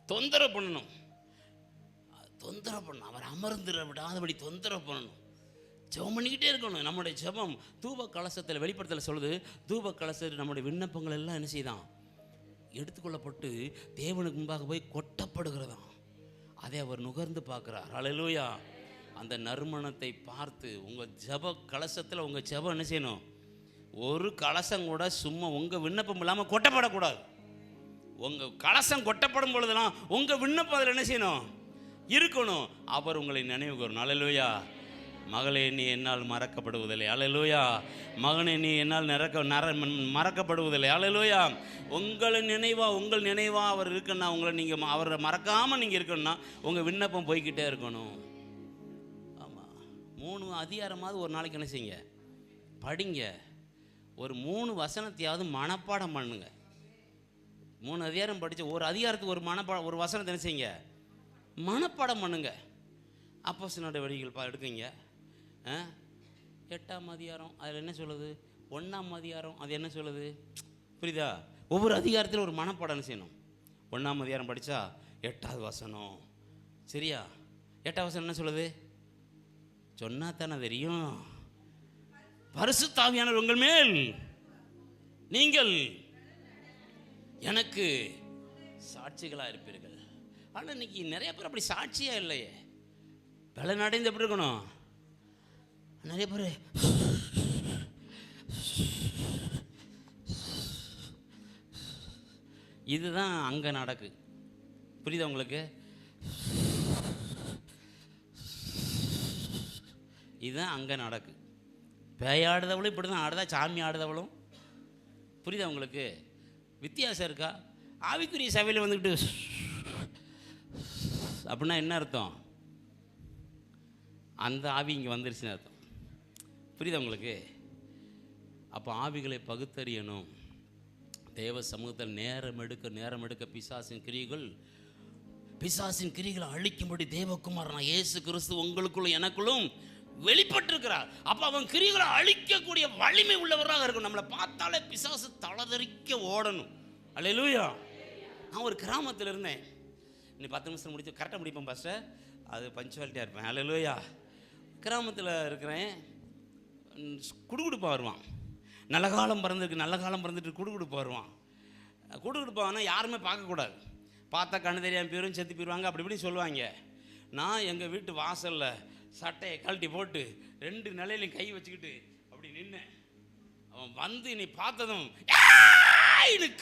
தொந்தரவு பண்ணணும். தொந்தரவு பண்ணணும். அவர் அமர்ந்துட விடாதபடி தொந்தரவு பண்ணணும். ஜெபம் பண்ணிக்கிட்டே இருக்கணும். நம்முடைய ஜெபம் தூப கலசத்தில் வெளிப்படுத்தல சொல்லுது, தூப கலசத்தில் நம்முடைய விண்ணப்பங்கள் எல்லாம் என்ன செய்தான்? எடுத்துக்கொள்ளப்பட்டு தேவனுக்கு முன்பாக போய் கொட்டப்படுகிறதாம். அதை அவர் நுகர்ந்து பார்க்குறார். அல்லேலூயா. அந்த நறுமணத்தை பார்த்து உங்கள் ஜெப கலசத்தில் உங்கள் ஜெபம் என்ன செய்யணும்? ஒரு கலசம் கூட சும்மா உங்கள் விண்ணப்பம் இல்லாமல் கொட்டப்படக்கூடாது. உங்கள் கலசம் கொட்டப்படும் பொழுதெல்லாம் உங்கள் விண்ணப்பம் அதில் என்ன செய்யணும்? இருக்கணும். அவர் உங்களை நினைவு கூறணும். அல்லேலூயா. மகளே, நீ என்னால் மறக்கப்படுவதில்லை. அல்லேலூயா. மகனே, நீ என்னால் மறக்கப்படுவதில்லை. அல்லேலூயா. உங்கள் நினைவா அவர் இருக்குன்னா, உங்களை நீங்கள் அவரை மறக்காமல் நீங்கள் இருக்கணும்னா உங்கள் விண்ணப்பம் போய்கிட்டே இருக்கணும். ஆமாம். 3 அதிகாரமாவது ஒரு நாளைக்கு என்ன செய்யுங்க? படிங்க. ஒரு 3 வசனத்தையாவது மனப்பாடம் பண்ணுங்க. 3 அதிகாரம் படித்த ஒரு அதிகாரத்துக்கு ஒரு வசனத்தை என்ன செய்யுங்க? மனப்பாடம் பண்ணுங்க. அப்போஸ்தலருடைய வழிகள் எடுக்குங்க. 8ஆம் அதிகாரம் அதில் என்ன சொல்லுது? 1ஆம் அதிகாரம் அது என்ன சொல்லுது? புரியுதா? ஒவ்வொரு அதிகாரத்தில் ஒரு மனப்பாடம் செய்யணும். 1ஆம் அதிகாரம் படித்தா 8வது வசனம், சரியா? 8வது வசனம் என்ன சொல்லுது? சொன்னா தானே தெரியும். பரிசுத்த ஆவியானவர் உங்கள் மேல் நீங்கள் எனக்கு சாட்சிகளாக இருப்பீர்கள். ஆனால் இன்னைக்கு நிறைய பேர் அப்படி சாட்சியாக இல்லையே. பலனடைந்து எப்படி இருக்கணும்? நிறைய பேர் இதுதான் அங்கே நடக்கு. புரியுதா உங்களுக்கு? இதுதான் அங்கே நடக்கு. பேயாடுதவளும் இப்படி தான் ஆடுதா, சாமி ஆடுதவளும். புரியுதா உங்களுக்கு? வித்தியாசம் இருக்கா? ஆவிக்குரிய சபையில் வந்துக்கிட்டு அப்படின்னா என்ன அர்த்தம்? அந்த ஆவி இங்கே வந்துருச்சுன்னு அர்த்தம். புரியுதா உங்களுக்கு? அப்போ ஆவிகளை பகுத்தறியணும். தேவ சமூகத்தில் நேரம் எடுக்க பிசாசின் கிரிகளை அழிக்கும்படி தேவகுமாரனா இயேசு கிறிஸ்து உங்களுக்குள்ளும் எனக்குள்ளும் வெளிப்பட்டிருக்கிறார். அப்போ அவன் கிரிகளை அழிக்கக்கூடிய வலிமை உள்ளவராக இருக்கும். நம்மளை பார்த்தாலே பிசாசு தளதறிக்க ஓடணும். அல்லேலூயா. நான் ஒரு கிராமத்தில் இருந்தேன். இன்னும் 10 நிமிஷம் முடிச்சு கரெக்டாக முடிப்பேன் பாஸ்டர், அது பஞ்சுவாலிட்டியாக இருப்பேன். அல்லேலூயா. கிராமத்தில் இருக்கிறேன். குடுகுடுப்பாக வருவான். நல்ல காலம் பிறந்துட்டு குடுகுடுப்பாக வருவான். குடுகுடுப்பானா யாருமே பார்க்கக்கூடாது. பார்த்தா கண்ணு தெரியாமல் போயிடும், செத்து போயிடுவாங்க, அப்படி இப்படி சொல்லுவாங்க. நான் எங்கள் வீட்டு வாசலில் சட்டையை கழட்டி போட்டு 2 நிலையிலையும் கை வச்சுக்கிட்டு அப்படி நின்னேன். அவன் வந்து நீ பார்த்ததும்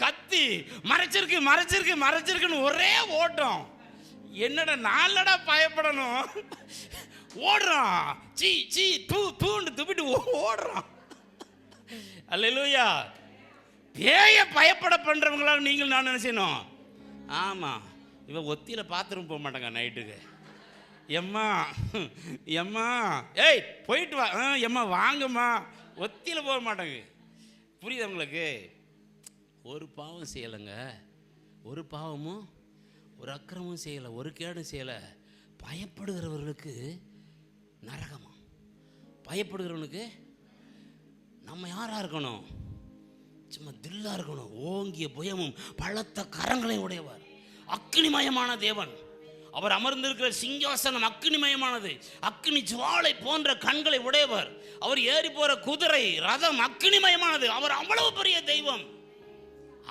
கத்தி மறைச்சிருக்குன்னு ஒரே ஓட்டம். என்னடா நாளடா பயப்படணும், ஓடுறான். சீ தூண்டு துப்பிட்டு ஓடுறான். அல்லேலூயா. பேய பயப்பட பண்றவங்களால நீங்கள் நான் நினைச்சேனும். ஆமாம், இவன் ஒத்தியில் பாத்ரூம் போக மாட்டாங்க நைட்டுக்கு. எம்மா ஏய் போயிட்டு வா, எம்மா வாங்கம்மா, ஒத்தியில் போக மாட்டாங்க. புரியுது உங்களுக்கு? ஒரு பாவம் செய்யலைங்க, ஒரு பாவமும் ஒரு அக்கிரமும் செய்யலை, ஒரு கேடும் செய்யலை. பயப்படுகிறவர்களுக்கு நரகமா? பயப்படுகிறவனுக்கு நம்ம யாராக இருக்கணும்? சும்மா தில்லாக இருக்கணும். ஓங்கிய புயமும் பலத்த கரங்களையும் உடையவர், அக்கினிமயமான தேவன். அவர் அமர்ந்திருக்கிற சிங்காசனம் அக்கினிமயமானது, அக்கினி ஜுவாலை போன்ற கண்களை உடையவர். அவர் ஏறி போற குதிரை ரதம் அக்கினிமயமானது. அவர் அவ்வளவு பெரிய தெய்வம்.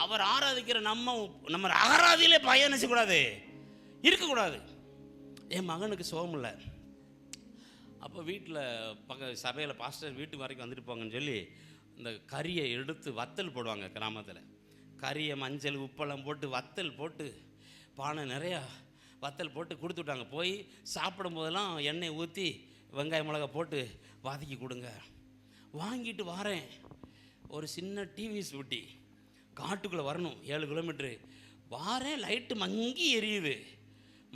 அவர் ஆராதிக்கிற நம்ம அகராதியிலே பயணிச்சக்கூடாது, இருக்கக்கூடாது. என் மகனுக்கு சோகம் இல்லை. அப்போ வீட்டில் சபையில் பாஸ்டர் வீட்டு வரைக்கும் வந்துட்டு போங்கன்னு சொல்லி இந்த கறியை எடுத்து வத்தல் போடுவாங்க கிராமத்தில். கறியை மஞ்சள் உப்பெல்லாம் போட்டு வத்தல் போட்டு பானை நிறையா வத்தல் போட்டு கொடுத்துட்டாங்க. போய் சாப்பிடும் போதெல்லாம் எண்ணெய் ஊற்றி வெங்காய மிளகா போட்டு வதக்கி கொடுங்க. வாங்கிட்டு வரேன். ஒரு சின்ன டிவி ஸ்கூட்டி காட்டுக்குள்ளே வரணும், 7 கிலோமீட்ரு வாரேன். லைட்டு மங்கி எரியுது.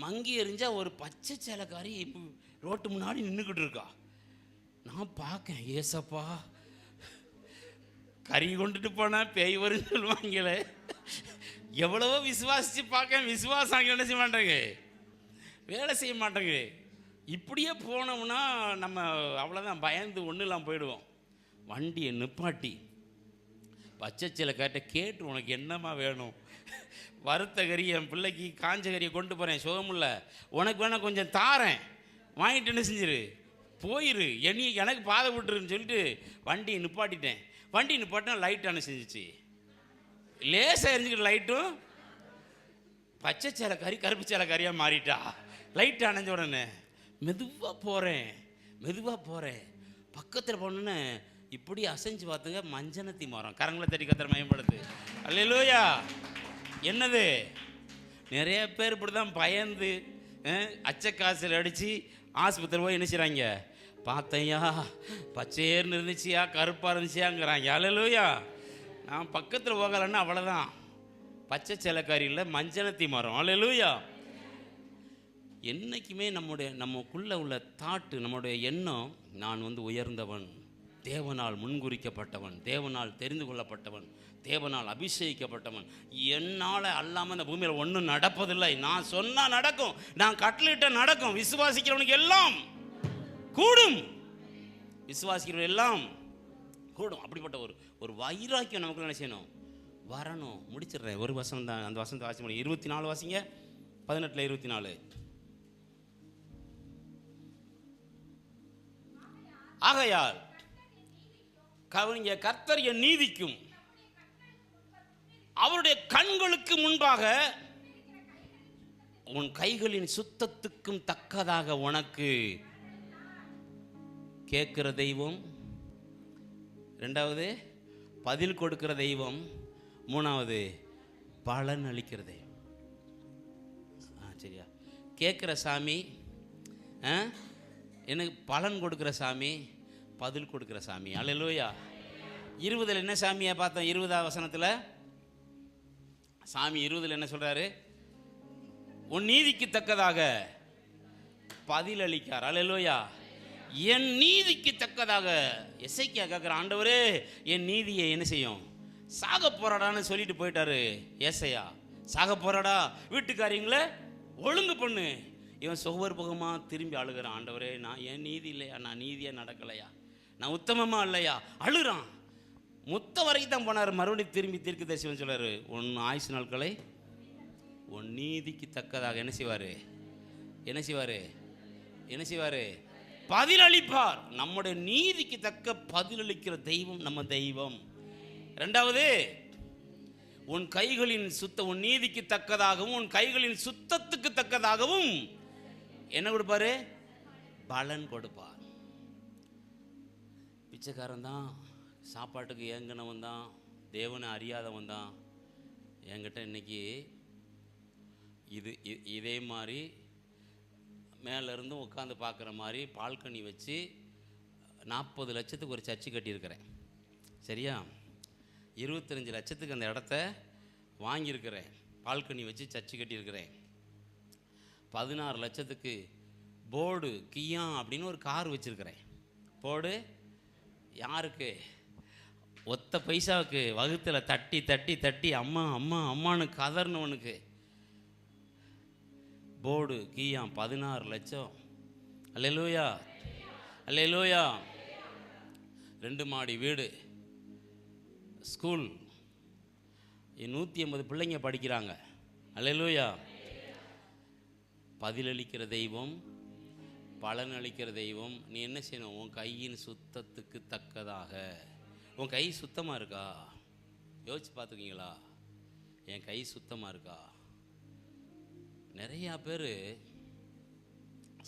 மங்கி எரிஞ்சால் ஒரு பச்சை சேலைக்காரி இப்போ ரோட்டு முன்னாடி நின்றுக்கிட்டு இருக்கா. நான் பார்க்கேன், ஏசப்பா கறி கொண்டுட்டு போனால் பேய் வருன்னு சொல்லுவாங்களே. எவ்வளவோ விசுவாசித்து பார்க்க, விசுவாசம் அங்கே என்ன செய்ய மாட்டாங்க, வேலை செய்ய மாட்டாங்க. இப்படியே போனோம்னா நம்ம அவ்வளோதான், பயந்து ஒன்றும் இல்லாமல் போயிடுவோம். வண்டியை நிப்பாட்டி பச்சை சிலை கேட்டு உனக்கு என்னம்மா வேணும்? வறுத்த கறி, என் பிள்ளைக்கு காஞ்ச கறியை கொண்டு போகிறேன், சுகமில்லை, உனக்கு வேணால் கொஞ்சம் தாரேன், வாங்கிட்டு என்ன செஞ்சிரு போயிரு, எனக்கு பாதை விட்டுருன்னு சொல்லிட்டு வண்டியை நிப்பாட்டிட்டேன். வண்டி நிப்பாட்டினா லைட் அணை செஞ்சிச்சு. லேசாக எரிஞ்சுக்கிட்டு லைட்டும் பச்சை சேலை கறி கருப்பு சேலை கறியாக மாறிட்டா. லைட் அணைஞ்ச உடனே மெதுவாக போகிறேன். பக்கத்தில் போனோன்னு இப்படி அசைஞ்சு பார்த்துங்க, மஞ்சனத்தி மரம். கரங்களை தட்டி கத்திர மயப்படுது. அல்லேலூயா. என்னது, நிறைய பேர் இப்படி தான் பயந்து அச்சக்காசில் அடித்து ஆஸ்பத்திரி போய் என்ன செய்கிறாங்க, பார்த்தையா பச்சையர்னு இருந்துச்சியா கருப்பாக இருந்துச்சியாங்கிறாங்க. அல்லேலூயா. நான் பக்கத்தில் போகலன்னா அவ்வளோதான், பச்சை சேலைக்காரியில் மஞ்சனத்தி மரம். அல்லேலூயா. என்றைக்குமே நமக்குள்ளே உள்ள தாட்டு, நம்முடைய எண்ணம், நான் உயர்ந்தவன், தேவனால் முன்குறிக்கப்பட்டவன், தேவனால் தெரிந்து கொள்ளப்பட்டவன், தேவனால் அபிஷேகிக்கப்பட்டவன், என்னால் அல்லாமல் இந்த பூமியில் ஒன்றும் நடப்பதில்லை. நான் சொன்னால் நடக்கும், நான் கட்டளையிட்ட நடக்கும். விசுவாசிக்கிறவனுக்கு எல்லாம் கூடும், விசுவாசிக்கிறவன் எல்லாம் கூடும். அப்படிப்பட்ட ஒரு வைராக்கியம் நமக்கு என்ன செய்யணும், வரணும். முடிச்சிடுறேன், ஒரு வசனம் தான், அந்த வசனத்தை வாசி முடியும். 24 வாசிங்க, 18 24. ஆகையால் கவனிங்க, கர்த்தர் என் நீதிக்கும் அவருடைய கண்களுக்கு முன்பாக உன் கைகளின் சுத்தத்துக்கும் தக்கதாக உனக்கு கேட்குற தெய்வம், ரெண்டாவது பதில் கொடுக்கிற தெய்வம், மூணாவது பலன் அளிக்கிற தெய்வம். சரியா? கேட்குற சாமி, எனக்கு பலன் கொடுக்குற சாமி, பதில் கொடுக்குற சாமி. அல்லேலூயா. 20 என்ன சாமியை பார்த்தோம்? 20ஆம் வசனத்தில் சாமி 20 என்ன சொல்கிறாரு? உன் நீதிக்கு தக்கதாக பதில் அளிக்கார். அல்லேலூயா. என் நீதிக்கு தக்கதாக. எசேக்கியா கேட்குற, ஆண்டவரே என் நீதியை என்ன செய்யும்? சாக போறாடான்னு சொல்லிட்டு போயிட்டாரு ஏசையா. சாக போறாடா, வீட்டுக்காரிங்கள ஒழுங்கு பண்ணு. இவன் சொவ்வர்பகமா திரும்பி அழுகிறான், ஆண்டவரே நான் என் நீதி இல்லையா, நான் நீதியாக நடக்கலையா, நான் உத்தமமா இல்லையா, அழுகிறான். முத்த வரைக்கும் தான் போனார். மறுபடியும் திரும்பி தீர்க்கதரிசி சொல்றாரு, உன் ஆயுசு நாட்களை உன் நீதிக்கு தக்கதாக என்ன செய்வார்? என்ன செய்வார்? என்ன செய்வார்? பதிலளிப்பார். நம்முடைய நீதிக்கு தக்க பதிலளிக்கிற தெய்வம் நம்ம தெய்வம். ரெண்டாவது, உன் கைகளின் உன் நீதிக்கு தக்கதாகவும் உன் கைகளின் சுத்தத்துக்கு தக்கதாகவும் என்ன கொடுப்பாரு? பலன் கொடுப்பார். பிச்சைக்காரன் தான், சாப்பாட்டுக்கு ஏங்கினவன் தான், தேவனை அறியாதவன் தான். என்கிட்ட இன்னைக்கு இதே மாதிரி மேலேருந்து உட்காந்து பார்க்குற மாதிரி பால்கனி வச்சு 40 லட்சத்துக்கு ஒரு சர்ச்சு கட்டியிருக்கிறேன். சரியா? 25 லட்சத்துக்கு அந்த இடத்த வாங்கியிருக்கிறேன். பால்கனி வச்சு சர்ச்சு கட்டியிருக்கிறேன். 16 லட்சத்துக்கு போர்டு கியா அப்படின்னு ஒரு கார் வச்சுருக்கிறேன். போர்டு யாருக்கு? ஒத்த பைசாவுக்கு வகுத்தில் தட்டி தட்டி தட்டி அம்மா அம்மா அம்மானு கதர்னவனுக்கு போர்டு கியா 16 லட்சம். அல்லேலூயா, அல்லேலூயா. 2 மாடி வீடு, ஸ்கூல், 180 பிள்ளைங்க படிக்கிறாங்க. அல்லேலூயா. பதிலளிக்கிற தெய்வம், பலன் அளிக்கிற தெய்வம். நீ என்ன செய்யணும்? உன் கையின் சுத்தத்துக்கு தக்கதாக. உன் கை சுத்தமாக இருக்கா? யோசிச்சு பார்த்துக்கிங்களா? என் கை சுத்தமாக இருக்கா? நிறையா பேர்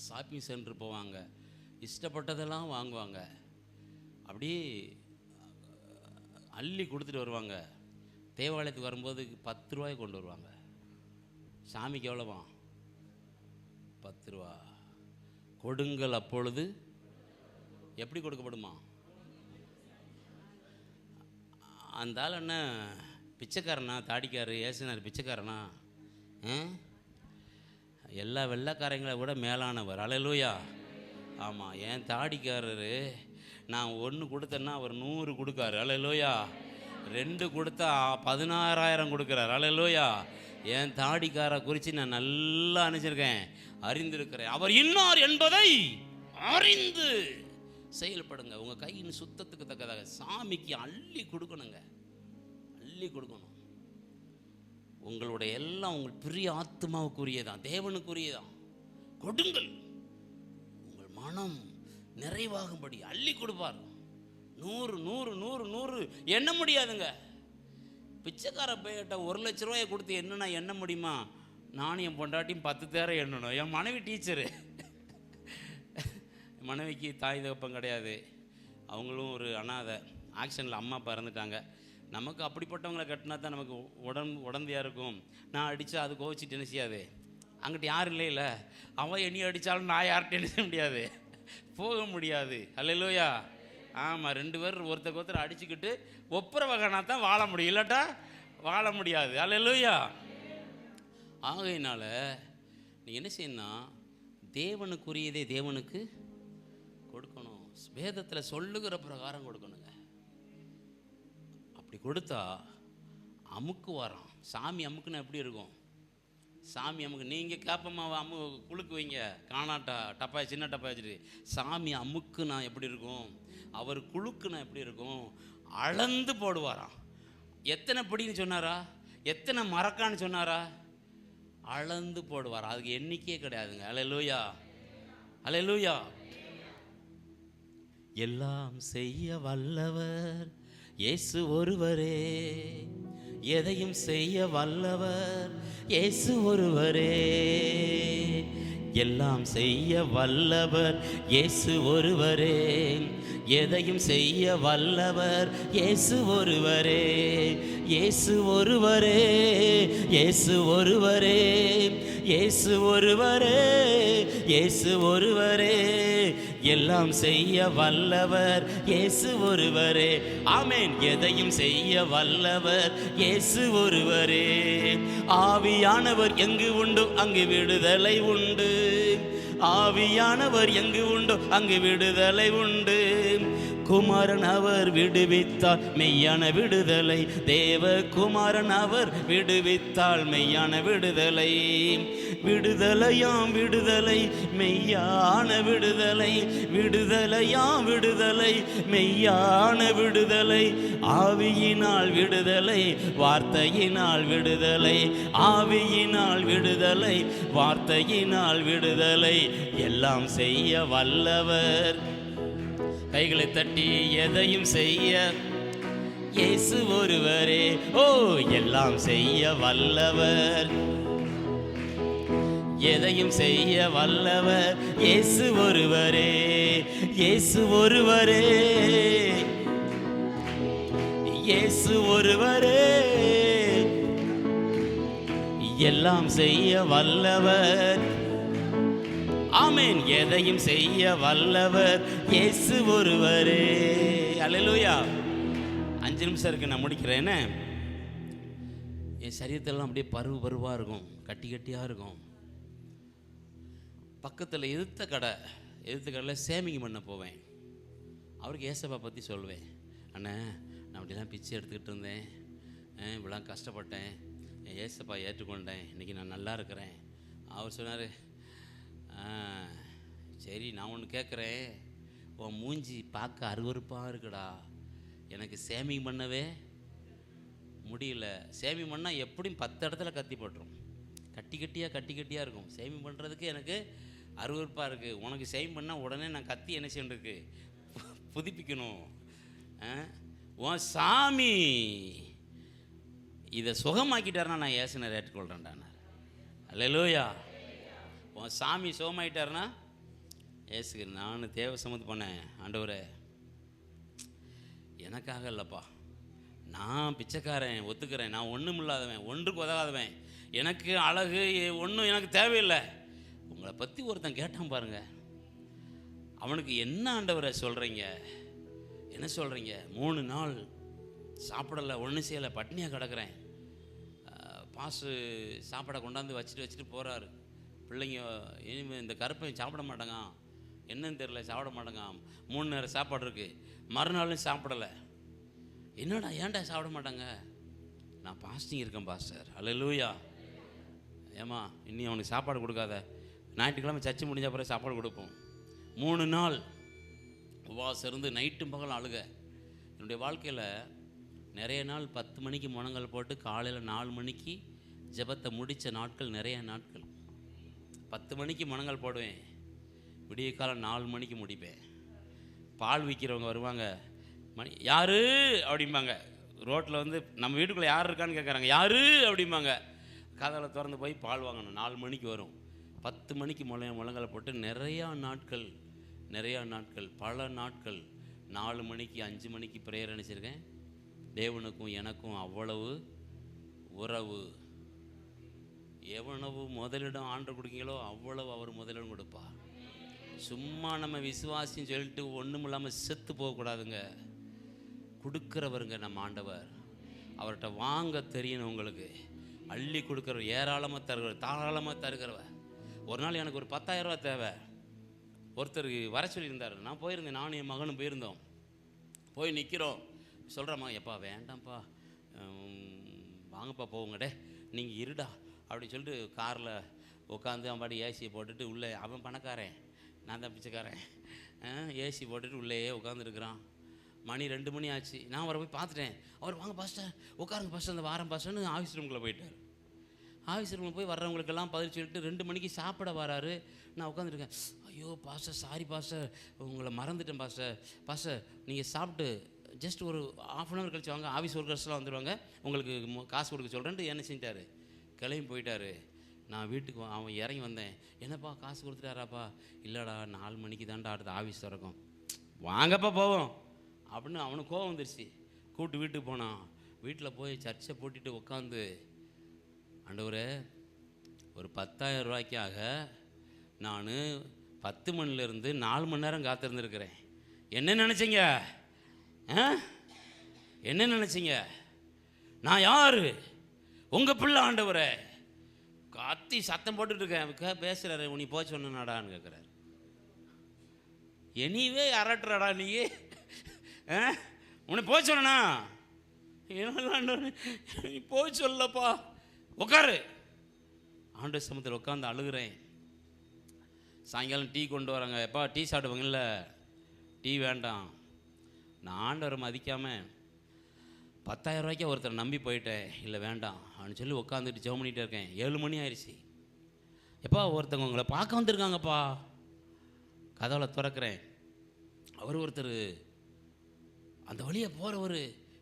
ஷாப்பிங் சென்டர் போவாங்க, இஷ்டப்பட்டதெல்லாம் வாங்குவாங்க, அப்படியே அள்ளி கொடுத்துட்டு வருவாங்க. தேவாலயத்துக்கு வரும்போது 10 ரூபாய் கொண்டு வருவாங்க. சாமிக்கு எவ்வளோவா? 10 ரூபா. கொடுங்கள் அப்பொழுது எப்படி கொடுக்கப்படுமா? அந்த ஆள் என்ன பிச்சைக்காரனா? தாடிக்காரு ஏசுனார் பிச்சைக்காரனா? எல்லா வெள்ளைக்காரங்களை விட மேலானவர். அல்லேலூயா. ஆமாம், என் தாடிக்காரரு நான் 1 கொடுத்தேன்னா அவர் 100 கொடுக்காரு. அல்லேலூயா. 2 கொடுத்தா 16,000 கொடுக்குறார். அல்லேலூயா. என் தாடிக்காரை குறித்து நான் நல்லா நினச்சிருக்கேன், அறிந்திருக்கிறேன். அவர் இன்னார் என்பதை அறிந்து செயல்படுங்க. உங்கள் கையின் சுத்தத்துக்கு தக்கதாக சாமிக்கு அள்ளி கொடுக்கணுங்க, அள்ளி கொடுக்கணும். உங்களுடைய எல்லாம் உங்கள் பிரிய ஆத்மாவுக்குரியதான், தேவனுக்குரியதான். கொடுங்கள், உங்கள் மனம் நிறைவாகும்படி அள்ளி கொடுப்பார். 100 100 100 100 எண்ண முடியாதுங்க. பிச்சைக்கார பையிட்ட 1 லட்ச ரூபாயை கொடுத்து என்னன்னா எண்ண முடியுமா? நானும் என் பொண்டாட்டியும் 10 தேரம் எண்ணணும். என் மனைவி டீச்சரு, மனைவிக்கு தாய் தகப்பம் கிடையாது, அவங்களும் ஒரு அனாதை. ஆக்ஷனில் அம்மா அப்பா இறந்துட்டாங்க. நமக்கு அப்படிப்பட்டவங்களை கட்டினா தான் நமக்கு உடந்தையாக இருக்கும். நான் அடித்தா அது கோவிச்சிட்டு என்ன செய்யாது, அங்கிட்ட யாரும் இல்லைல்ல, அவன் என்னையை அடித்தாலும் நான் யார்கிட்ட என்ன செய்ய முடியாது, போக முடியாது. அல்லேலூயா. ஆமாம், 2 பேர் ஒருத்தர் அடிச்சுக்கிட்டு ஒப்புற வகைனா தான் வாழ முடியும், இல்லாட்டா வாழ முடியாது. அல்லேலூயா. ஆகையினால நீ என்ன செய்யணும்னா, தேவனுக்குரியதே தேவனுக்கு கொடுக்கணும். வேதத்தில் சொல்லுகிற பிரகாரம் கொடுக்கணுங்க. அப்படி கொடுத்தா அமுக்கு வரோம். சாமி அமுக்குன்னா எப்படி இருக்கும்? சாமி அமுக்கு, நீங்கள் கேப்பமாவை குளுக்கு வைங்க, காணாட்டா டப்பாய் சின்ன டப்பாய் வச்சுட்டு. சாமி அமுக்குனா எப்படி இருக்கும்? அவர் குளுக்குனா எப்படி இருக்கும்? அளந்து போடுவாராம். எத்தனை படின்னு சொன்னாரா? எத்தனை மரக்கான்னு சொன்னாரா? அளந்து போடுவார். அதுக்கு எண்ணிக்கையே கிடையாதுங்க. அல்லேலூயா, அல்லேலூயா. எல்லாம் செய்ய வல்லவர் இயேசு ஒருவரே, எதையும் செய்ய வல்லவர் இயேசு ஒருவரே. எல்லாம் செய்ய வல்லவர் இயேசு ஒருவரே, எதையும் செய்ய வல்லவர் இயேசு ஒருவரே, இயேசு ஒருவரே, இயேசு ஒருவரே, இயேசு ஒருவரே, இயேசு ஒருவரே, எல்லாம் செய்ய வல்லவர் இயேசு ஒருவரே. ஆமென். எதையும் செய்ய வல்லவர் இயேசு ஒருவரே. ஆவியானவர் எங்கு உண்டோ அங்கு விடுதலை உண்டு, ஆவியானவர் எங்கு உண்டோ அங்கு விடுதலை உண்டு. குமாரன் அவர் விடுவித்தால் மெய்யான விடுதலை, தேவ குமாரன் அவர் விடுவித்தால் மெய்யான விடுதலை. விடுதலையாம் விடுதலை, மெய்யான விடுதலை, விடுதலையாம் விடுதலை, மெய்யான விடுதலை. ஆவியினால் விடுதலை, வார்த்தையினால் விடுதலை, ஆவியினால் விடுதலை, வார்த்தையினால் விடுதலை. எல்லாம் செய்ய வல்லவர். கைகளை தட்டி எதையும் செய்ய இயேசு ஒருவரே. ஓ, எல்லாம் செய்ய வல்லவர், எதையும் செய்ய வல்லவர் இயேசு ஒருவரே, இயேசு ஒருவரே, இயேசு ஒருவரே, எல்லாம் செய்ய வல்லவர். ஆமென். எதையும் செய்ய வல்லவர் இயேசு ஒருவரே. அல்லேலூயா. 5 நிமிஷம் இருக்கு, நான் முடிக்கிறேன். என் சரீரத்தெல்லாம் அப்படியே பருவாக இருக்கும், கட்டி கட்டியாக இருக்கும். பக்கத்தில் எதிர்த்த கடையில் சேமிங் பண்ண போவேன். அவருக்கு ஏசப்பா பற்றி சொல்லுவேன். அண்ணே, நான் அப்படிலாம் பிச்சை எடுத்துக்கிட்டு இருந்தேன், இவ்வளோ கஷ்டப்பட்டேன், ஏசப்பா ஏற்றுக்கொண்டேன், இன்றைக்கி நான் நல்லா இருக்கிறேன். அவர் சொன்னார், சரி நான் ஒன்று கேட்குறேன், உன் மூஞ்சி பார்க்க அருவருப்பாக இருக்குடா, எனக்கு சேமிங் பண்ணவே முடியல. சேமிங் பண்ணால் எப்படியும் 10 இடத்துல கத்தி போட்டுரும், கட்டி கட்டியாக இருக்கும். சேமிங் பண்ணுறதுக்கு எனக்கு அருவருப்பாக இருக்குது. உனக்கு சேமிங் பண்ணால் உடனே நான் கத்தி என்ன செய்யணுருக்கு, புதுப்பிக்கணும். உன் சாமி இதை சுகமாக்கிட்டாருன்னா நான் ஏசுனர் ஏற்றுக்கொள்கிறேன்டான். அல்லேலூயா. உன் சாமி சுகமாயிட்டாருன்னா ஏசுக்கு. நான் தேவ சமத்து பண்ணேன், ஆண்டவரே எனக்காக இல்லைப்பா, நான் பிச்சைக்காரன், ஒத்துக்கிறேன், நான் ஒன்றும் இல்லாதவன், ஒன்றுக்கு உதவாதவன், எனக்கு அழகு ஒன்றும் எனக்கு தேவையில்லை. உங்களை பற்றி ஒருத்தன் கேட்டான் பாருங்க, அவனுக்கு என்ன ஆண்டவரை சொல்கிறீங்க, என்ன சொல்கிறீங்க, 3 நாள் சாப்பிடலை, ஒன்றும் செய்யலை, பட்னியாக கிடக்கிறேன். பாசு சாப்பாடை கொண்டாந்து வச்சுட்டு போகிறாரு. பிள்ளைங்க இனிமேல் இந்த கருப்பை சாப்பிட மாட்டாங்க, என்னன்னு தெரியல, சாப்பிட மாட்டாங்க. 3 நேரம் சாப்பாடு இருக்குது, மறுநாளும் சாப்பிடலை. என்னடா ஏன்டா சாப்பிட மாட்டாங்க? நான் பாஸ்டிங் இருக்கேன் பாஸ்டர். அல்லேலூயா. ஏம்மா இன்னி அவனுக்கு சாப்பாடு கொடுக்காத, ஞாயிற்றுக்கிழமை சர்ச்சை முடிஞ்ச பிறகு சாப்பாடு கொடுப்போம். 3 நாள் உபவாசம் இருந்து நைட்டும் பகலும் அழுக. என்னுடைய வாழ்க்கையில் நிறைய நாள் 10 மணிக்கு முழங்கால் போட்டு காலையில் 4 மணிக்கு ஜெபத்தை முடித்த நாட்கள் நிறைய நாட்கள். 10 மணிக்கு முழங்கால் போடுவேன், விடிய காலம் 4 மணிக்கு முடிப்பேன். பால் விற்கிறவங்க வருவாங்க, மணி யார் அப்படிம்பாங்க. ரோட்டில் வந்து நம்ம வீட்டுக்குள்ளே யார் இருக்கான்னு கேட்குறாங்க, யார் அப்படிம்பாங்க. கதவை திறந்து போய் பால் வாங்கணும். 4 மணிக்கு வரும். 10 மணிக்கு முழங்கால் போட்டு நிறையா நாட்கள் பல நாட்கள் 4 மணிக்கு 5 மணிக்கு ப்ரேயர் நினச்சிருக்கேன். தேவனுக்கும் எனக்கும் அவ்வளவு உறவு. எவ்வளவு முதலிடம் ஆண்டு கொடுக்கீங்களோ அவ்வளவு அவர் முதலிடம் கொடுப்பார். சும்மா நம்ம விசுவாசின்னு சொல்லிட்டு ஒன்றும் இல்லாமல் செத்து போகக்கூடாதுங்க. கொடுக்குறவருங்க நம்ம ஆண்டவர். அவர்கிட்ட வாங்க தெரியணும் உங்களுக்கு. அள்ளி கொடுக்குறவர், ஏராளமாக தருகிறவர், தாராளமாக தருகிறவர். ஒரு நாள் எனக்கு ஒரு 10,000 ரூபா தேவை. ஒருத்தர் வர சொல்லியிருந்தார். நான் போயிருந்தேன், நானும் என் மகனும் போயிருந்தோம். போய் நிற்கிறோம். சொல்கிறேம்மா, எப்பா வேண்டாம்ப்பா, வாங்கப்பா போவுங்கடே, நீங்கள் இருடா அப்படின்னு சொல்லிட்டு காரில் உட்காந்து அவன் பாடி ஏசியை போட்டுட்டு உள்ளே, அவன் பணக்காரன், நான் தான் பிச்சைக்காரன், ஏசி போட்டுட்டு உள்ளேயே உட்காந்துருக்குறான். மணி 2 மணி ஆச்சு. நான் அவரை போய் பார்த்துட்டேன். அவர் வாங்க பாஸ்டர், உட்காருங்க பாஸ்டர், அந்த வாரம் பாஸ்டர்னு ஆஃபீஸ் ரூமில் போயிட்டார். ஆஃபீஸ் ரூமில் போய் வர்றவங்களுக்கெல்லாம் பதில் சொல்லிட்டு 2 மணிக்கு சாப்பிட வராரு. நான் உட்காந்துருக்கேன். ஐயோ பாஸ்டர், சாரி பாஸ்டர், உங்களை மறந்துட்டேன் பாஸ்டர். பாஸ்டர் நீங்கள் சாப்பிட்டு ஜஸ்ட் ஒரு 1/2 hour கழிச்சு வாங்க, ஆஃபீஸ் ஒர்க்கர்ஸ்லாம் வந்துடுவாங்க, உங்களுக்கு காசு கொடுக்க சொல்கிறேன்ட்டு என்ன செஞ்சிட்டாரு, கிளம்பி போயிட்டார். நான் வீட்டுக்கு அவன் இறங்கி வந்தேன். என்னப்பா காசு கொடுத்துட்டாராப்பா? இல்லைடா 4 மணிக்கு தான்டா அடுத்த ஆஃபீஸ் திறக்கும். வாங்கப்பா போவோம் அப்படின்னு அவனுக்கு கோவம் வந்துருச்சு. கூப்பிட்டு வீட்டுக்கு போனான். வீட்டில் போய் சர்ச்சை போட்டுட்டு உட்காந்து, ஆண்டவரே ஒரு 10,000 ரூபாய்க்காக நான் 10 மணிலேருந்து 4 மணி நேரம் காத்திருந்துருக்கிறேன். என்ன நினச்சிங்க? என்ன நினச்சிங்க? நான் யார்? உங்கள் பிள்ளை ஆண்டவரே. கத்தி சத்தம் போட்டுட்ருக்கேன். பேசுகிறாரு, உனி போய் சொன்னாடான்னு கேட்குறாரு. எனிவே அரட்டுறாடா நீ, உன்னை போய் சொன்னா? நீ போய் சொல்லப்பா. உட்காரு. ஆண்டு சமூகத்தில் உட்காந்து அழுகிறேன். சாயங்காலம் டீ கொண்டு வராங்க. எப்பா டீ சாப்பிடுவாங்கல்ல? டீ வேண்டாம். நான் ஆண்டவரை மதிக்காமல் 10,000 ரூபாய்க்கு ஒருத்தரை நம்பி போயிட்டேன். இல்லை வேண்டாம் அப்படின்னு சொல்லி உட்காந்துட்டு ஜெபம் பண்ணிகிட்டே இருக்கேன். 7 மணி ஆயிடுச்சு. எப்பா ஒருத்தவங்க உங்களை பார்க்க வந்திருக்காங்கப்பா. கதவுல திறக்கிறேன். அவர் ஒருத்தர் அந்த வழியை போகிறவர்,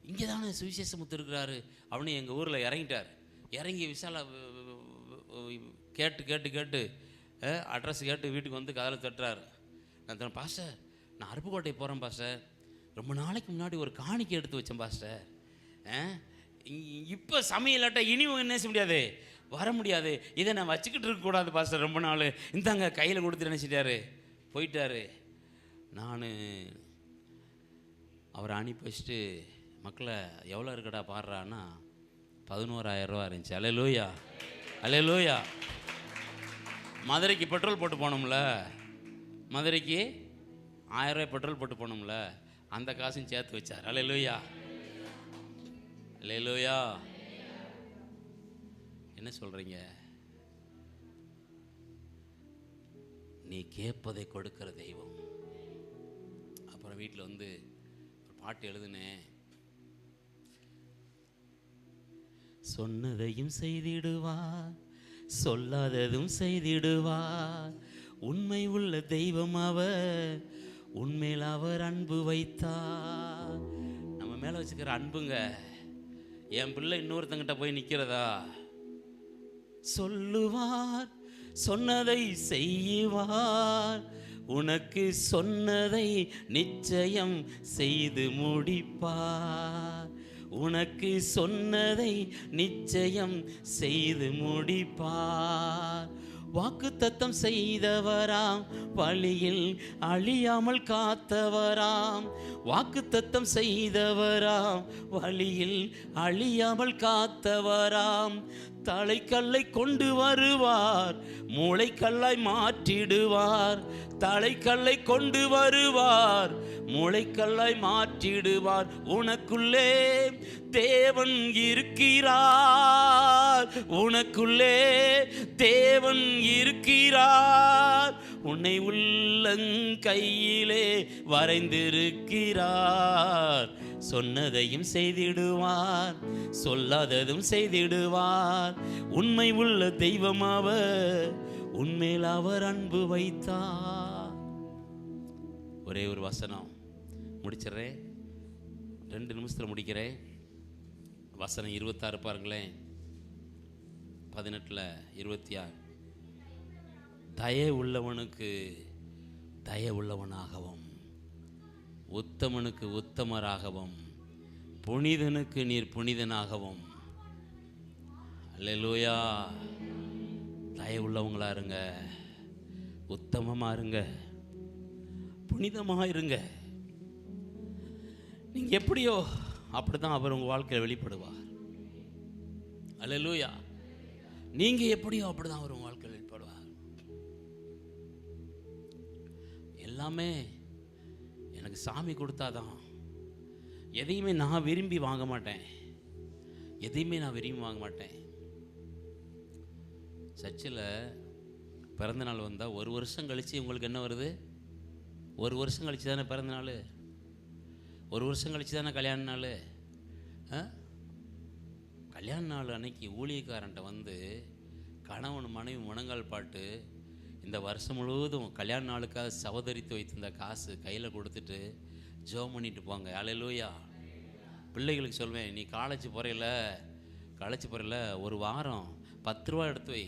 இங்கே தானே சுவிசேஷமுத்து இருக்கிறாரு அப்படின்னு எங்கள் ஊரில் இறங்கிட்டார். இறங்கி விசால கேட்டு கேட்டு கேட்டு அட்ரஸ் கேட்டு வீட்டுக்கு வந்து கதவுல தட்டுறாரு. நான் பாஸ்டர், நான் அருப்புக்கோட்டை போகிறேன் பாஸ்டர். ரொம்ப நாளைக்கு முன்னாடி ஒரு காணிக்கை எடுத்து வச்சேன் பாஸ்டர். இப்போ சமையலாட்ட இனி என்ன செய்ய முடியாது, வர முடியாது. இதை நான் வச்சுக்கிட்டு இருக்கக்கூடாது பாஸ்டர். ரொம்ப நாள் இந்தாங்க கையில் கொடுத்து நினச்சிட்டாரு, போயிட்டாரு. நான் அவரை அனுப்பி வச்சுட்டு, மக்களை எவ்வளோ இருக்கடா பாடுறான்னா 11,000 ரூபா இருந்துச்சு. அல்லேலூயா, அல்லேலூயா. மதுரைக்கு பெட்ரோல் போட்டு போனோம்ல, மதுரைக்கு 1000 ரூபாய் பெட்ரோல் போட்டு போனோம்ல, அந்த காசும் சேர்த்து வச்சார். அல்லேலூயா, அல்லேலூயா. என்ன சொல்கிறீங்க? நீ கேட்பதை கொடுக்கிற தெய்வம். அப்புறம் வீட்டில் வந்து ஒரு பாட்டு எழுதுனேன். சொன்னதையும் செய்திடுவார், சொல்லாததும் செய்திடுவார். உண்மை உள்ள தெய்வம் அவர், உண்மையில் அவர் அன்பு வைத்தார். நம்ம மேலே வச்சுக்கிற அன்புங்க. என் பிள்ளை இன்னொருத்தங்கிட்ட போய் நிற்கிறதா? சொல்லுவார், சொன்னதை செய்வார். உனக்கு சொன்னதை நிச்சயம் செய்து முடிப்பார். உனக்கு சொன்னதை நிச்சயம் செய்து முடிப்பார். வாக்குத்தத்தம் செய்தவராம், வழியில் அழியாமல் காத்தவராம். வாக்குத்தத்தம் செய்தவராம், வழியில் அழியாமல் காத்தவராம். தலைக்கல்லை கொண்டு வருவார், மூளைக்கல்லாய் மாற்றிடுவார். தலைக்கல்லை கொண்டு வருவார், மூளைக்கல்லாய் மாற்றிடுவார். உனக்குள்ளே தேவன் இருக்கிறார், உனக்குள்ளே தேவன் இருக்கிறார். உன்னை உள்ளங்கையிலே வரைந்திருக்கிறார். சொன்னதையும் செய்திடுவார், சொல்லாததும் செய்திடுவார். உண்மை உள்ள தெய்வம் அவர், உண்மையில் அவர் அன்பு வைத்தார். ஒரே ஒரு வசனம் முடிச்சிடுறேன், 2 நிமிஷத்தில் முடிக்கிறேன். வசனம் 26 பாருங்களேன், 18 26. தய உள்ளவனுக்கு தய உள்ளவனாகவும், உத்தமனுக்கு உத்தமராகவும், புனிதனுக்கு நீர் புனிதனாகவும். அல்லேலூயா. தய உள்ளவங்களா இருங்க, உத்தமமாக இருங்க, புனிதமாக இருங்க. நீங்கள் எப்படியோ அப்படி தான் அவர் உங்கள் வாழ்க்கையில் வெளிப்படுவார். அல்லேலூயா. நீங்கள் எப்படியோ அப்படி தான் அவர் உங்கள் வாழ்க்கையில் வெளிப்படுவார். எல்லாமே எனக்கு சாமி கொடுத்தாதான். எதையுமே நான் விரும்பி வாங்க மாட்டேன், எதையுமே நான் விரும்பி வாங்க மாட்டேன். சர்ச்சில் பிறந்தநாள் வந்தால் 1 வருஷம் கழித்து உங்களுக்கு என்ன வருது? 1 வருஷம் கழித்து தானே பிறந்த நாள், 1 வருஷம் கழித்து தானே கல்யாண நாள். கல்யாண நாள் அன்னைக்கு ஊழியக்காரன்ட்ட வந்து கணவன் மனைவி முழங்கால் பாட்டு, இந்த வருஷம் முழுவதும் கல்யாண நாளுக்காக சவதரித்து வைத்திருந்த காசு கையில் கொடுத்துட்டு ஜெபம் பண்ணிட்டு போங்க. அல்லேலூயா. பிள்ளைகளுக்கு சொல்வேன், நீ காலேஜ் போகிற ஒரு வாரம் 10 ரூபா எடுத்து வை,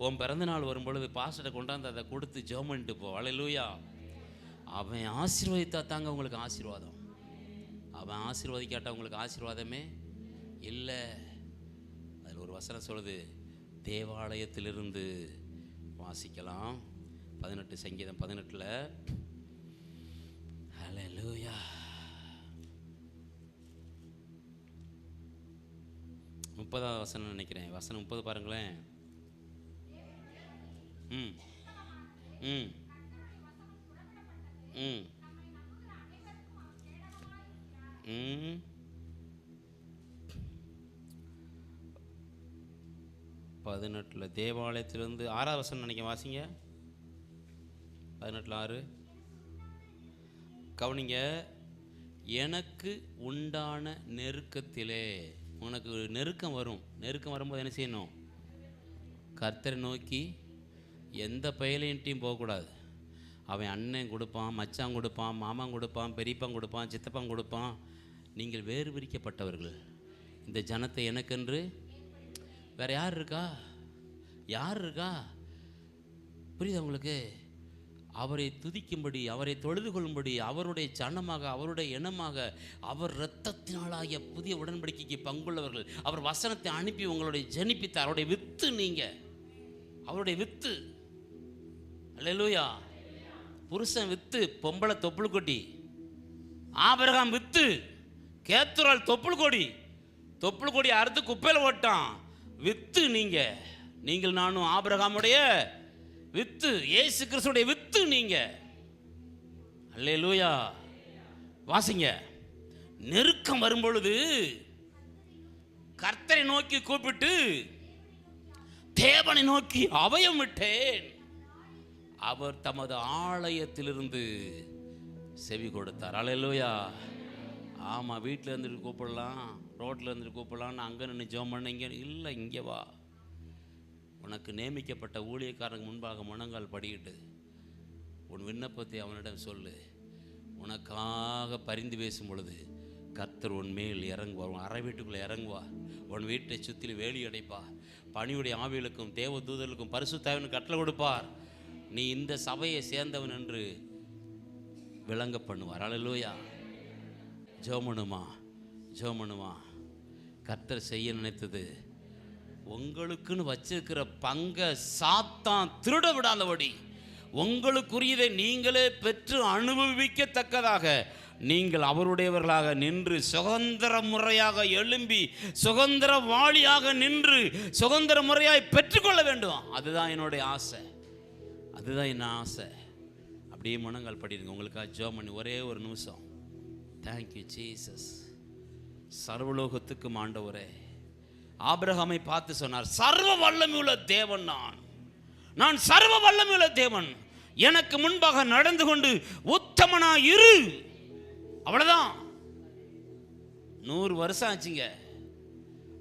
உன் பிறந்த நாள் வரும்பொழுது பாஸ்டரை கொண்டாந்து அதை கொடுத்து ஜெபம் பண்ணிட்டு போ. அல்லேலூயா. அவன் ஆசீர்வதித்தா தாங்க உங்களுக்கு ஆசீர்வாதம். அவன் ஆசீர்வதிக்காட்டா உங்களுக்கு ஆசீர்வாதமே இல்லை. அதில் ஒரு வசனம் சொல்லுது, தேவாலயத்திலிருந்து வாசிக்கலாம். 18 சங்கீதம் 18. ஹல்லேலூயா. 30வது வசனம் நினைக்கிறேன். வசனம் 30 பாருங்களேன். ம் ம் ம் ம் 18 தேவாலயத்திலிருந்து 6வது வசனம் நினைக்க வாசிங்க. 18:6 கவனிங்க. எனக்கு உண்டான நெருக்கத்திலே, உனக்கு நெருக்கம் வரும். நெருக்கம் வரும்போது என்ன செய்யணும்? கர்த்தரை நோக்கி எந்த பயலையும் போகக்கூடாது. அவன் அண்ணன் கொடுப்பான், மச்சான் கொடுப்பான், மாமான் கொடுப்பான், பெரியப்பான் கொடுப்பான், சித்தப்பான் கொடுப்பான். நீங்கள் வேறு பிரிக்கப்பட்டவர்கள். இந்த ஜனத்தை எனக்கென்று வேறு யார் இருக்கா? யார் இருக்கா? புரியுதா உங்களுக்கு? அவரை துதிக்கும்படி, அவரை தொழுது கொள்ளும்படி, அவருடைய ஜனமாக, அவருடைய இனமாக, அவர் இரத்தத்தினாலாகிய புதிய உடன்படிக்கைக்கு பங்குள்ளவர்கள். அவர் வசனத்தை அனுப்பி உங்களுடைய ஜனிப்பித்தார். அவருடைய வித்து நீங்க, அவருடைய வித்து. அல்லேலூயா. புருஷன் வித்து பொம்பளை தொப்புள் கொடி. ஆபிரகாம் வித்து கேத்துரால் தொப்புள் கொடி. தொப்புள் கொடி அறுத்து குப்பையில் ஓட்டான். வித்து நீங்க. நீங்கள் நானும் ஆபிரகாமுடைய வித்து, இயேசு கிறிஸ்துடைய வித்து நீங்க. அல்லேலூயா. வாசிங்க. நெருக்கம் வரும்பொழுது கர்த்தரை நோக்கி கூப்பிட்டு தேவனை நோக்கி அபயம் விட்டேன். அவர் தமது ஆலயத்திலிருந்து செவி கொடுத்தார். அல்லேலூயா. ஆமாம், வீட்டில் இருந்துட்டு கூப்பிடலாம், ரோட்டில் இருந்துட்டு கூப்பிடலாம், அங்கே நின்று ஜெபம் பண்ண, இங்கே இல்லை, இங்கே வா. உனக்கு நியமிக்கப்பட்ட ஊழியக்காரனுக்கு முன்பாக முழங்கால் படிக்கிட்டு உன் விண்ணப்பத்தை அவனிடம் சொல்லு. உனக்காக பரிந்து பேசும் பொழுது கர்த்தர் உன் மேல் இறங்குவார். உன் அறை வீட்டுக்குள்ளே இறங்குவார். உன் வீட்டை சுற்றிலும் வேலி அடைப்பார். பணியுடைய ஆவிகளுக்கும் தேவ தூதர்களுக்கும் பரிசுத்தாவினுக்கு கட்டளை கொடுப்பார். நீ இந்த சபையை சேர்ந்தவன் என்று விளங்க பண்ணுவார். அல்லேலூயா. ஜெபமனுமா, ஜெபமனுமா. கர்த்தர் செய்ய நினைத்தது உங்களுக்குன்னு வச்சிருக்கிற பங்கை சாத்தான் திருட விடாதபடி உங்களுக்குரியதை நீங்களே பெற்று அனுபவிக்கத்தக்கதாக நீங்கள் அவருடையவர்களாக நின்று சுதந்திர முறையாக எழும்பி சுதந்திர வாளியாக நின்று சுதந்திர முறையாய் பெற்றுக்கொள்ள வேண்டும். அதுதான் என்னுடைய ஆசை, அதுதான் என் ஆசை. அப்படியே முழங்கால் படிடுங்க. உங்களுக்காக ஜெபம் பண்ணி ஒரே ஒரு நிமிஷம். Thank you Jesus. சர்வலோகத்துக்கும் ஆண்டவரே, ஆபிரகாமை பார்த்து சொன்னார், சர்வ வல்லமையுள்ள தேவன் நான் சர்வ வல்லமையுள்ள தேவன். எனக்கு முன்பாக நடந்து கொண்டு உத்தமனா இரு. அவ்வளவுதான். 100 வருஷம் ஆச்சுங்க,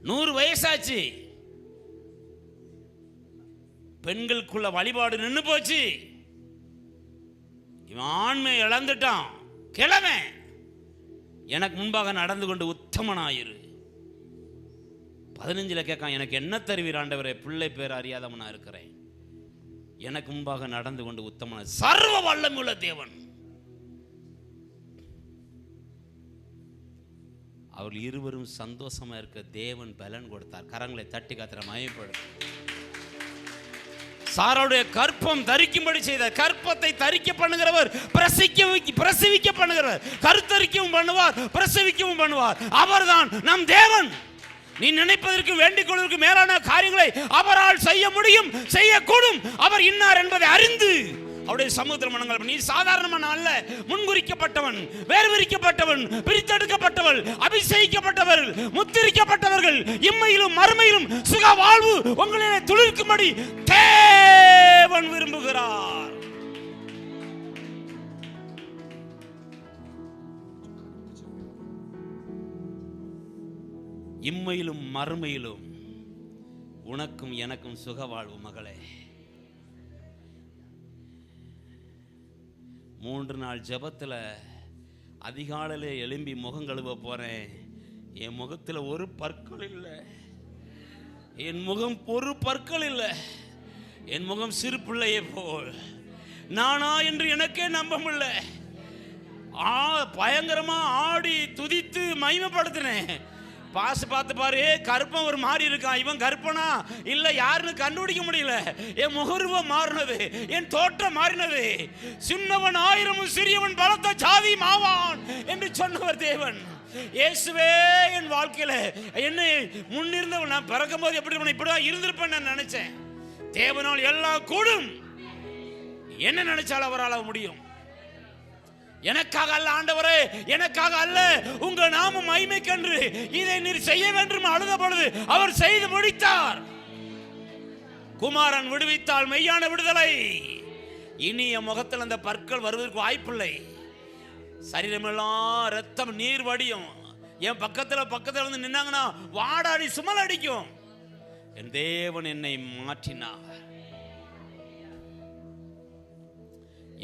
100 வயசாச்சு. பெண்களுக்குள்ள வழிபாடு நின்று போச்சு. இவன் ஆண்மை இழந்துட்டான். கிழவன் எனக்கு முன்பாக நடந்து கொண்டு உத்தமனாயிரு. 15 கேட்கான், எனக்கு என்ன தருவீர் ஆண்டவரே? பிள்ளை பேர் அறியாதவனா இருக்கிறேன். எனக்கு முன்பாக நடந்து கொண்டு உத்தமன சர்வ வல்லமையுள்ள தேவன். அவர்கள் இருவரும் சந்தோஷமா இருக்க தேவன் பலன் கொடுத்தார். கரங்களை தட்டி காத்திர மயப்படும். சாராளுடைய கற்பம் தரிக்கும்படி செய்தார். கற்பத்தை தரிக்க பண்ணுகிறவர், பிரசவிக்க பண்ணுகிறவர். கருத்தரிக்கவும் பண்ணுவார், பிரசவிக்கவும் பண்ணுவார். அவர்தான் நம் தேவன். நீ நினைப்பதற்கு வேண்டிக் கொள்வதற்கு மேலான காரியங்களை அவரால் செய்ய முடியும், செய்யக்கூடும். அவர் இன்னார் என்பதை அறிந்து அவருடைய சமுத்திர மனங்கள். நீ சாதாரணமான அல்ல, முன்குறிக்கப்பட்டவன், வேறுவிரிக்கப்பட்டவன், பிரித்தெடுக்கப்பட்டவள், அபிஷேகிக்கப்பட்டவர்கள், முத்திரிக்கப்பட்டவர்கள். இம்மையிலும் மறுமையிலும் சுக வாழ்வு உங்களிலே துளிர்க்கும்படி தேவன் விரும்புகிறார். இம்மையிலும் மறுமையிலும் உனக்கும் எனக்கும் சுக வாழ்வு. மகளே, 3 நாள் ஜெபத்தில் அதிகாலையில எழும்பி முகம் கழுவ போறேன். என் முகத்தில் ஒரு பற்கள் இல்லை, என் முகம் ஒரு பற்கள் இல்லை. என் முகம் சிறு பிள்ளையை போல். நானா என்று எனக்கே நம்ப முடியல. பயங்கரமா ஆடி துதித்து மகிமைப்படுத்தினேன். பார்த்து பாரு, கருப்பன் ஒரு மாறி இருக்கான். இவன் கருப்பனா இல்ல யாருன்னு கண்டுபிடிக்க முடியல. என் முகர்வம் மாறினது, என் தோற்றம் மாறினது. சின்னவன் ஆயிரமும் சிறியவன் பலத்த ஜாதி மாவான் என்று சொன்னவர் தேவன். இயேசுவே என் வாழ்க்கையில என்னை முன்னிருந்தவன். நான் பிறக்கும் போது இப்படிதான் இருந்திருப்பேன் நான் நினைச்சேன். தேவனால் எல்லாம் கூடும். என்ன நினைச்சால் அவரால் முடியும். எனக்காக அல்ல ஆண்டவரே, எனக்காக அல்ல, உங்க நாம மகிமைக்கென்று இதை நீர் செய்ய வேண்டும் அழுத பொழுது அவர் செய்து முடித்தார். குமாரன் விடுவித்தால் மெய்யான விடுதலை. இனி என் முகத்தில் அந்த பற்கள் வருவதற்கு வாய்ப்பில்லை. சரீரமெல்லாம் ரத்தம் நீர் வடியும். என் பக்கத்தில் வந்து நின்னாங்கன்னா வாடாடி சுமல் அடிக்கும். என் தேவன் என்னை மாற்றினார்.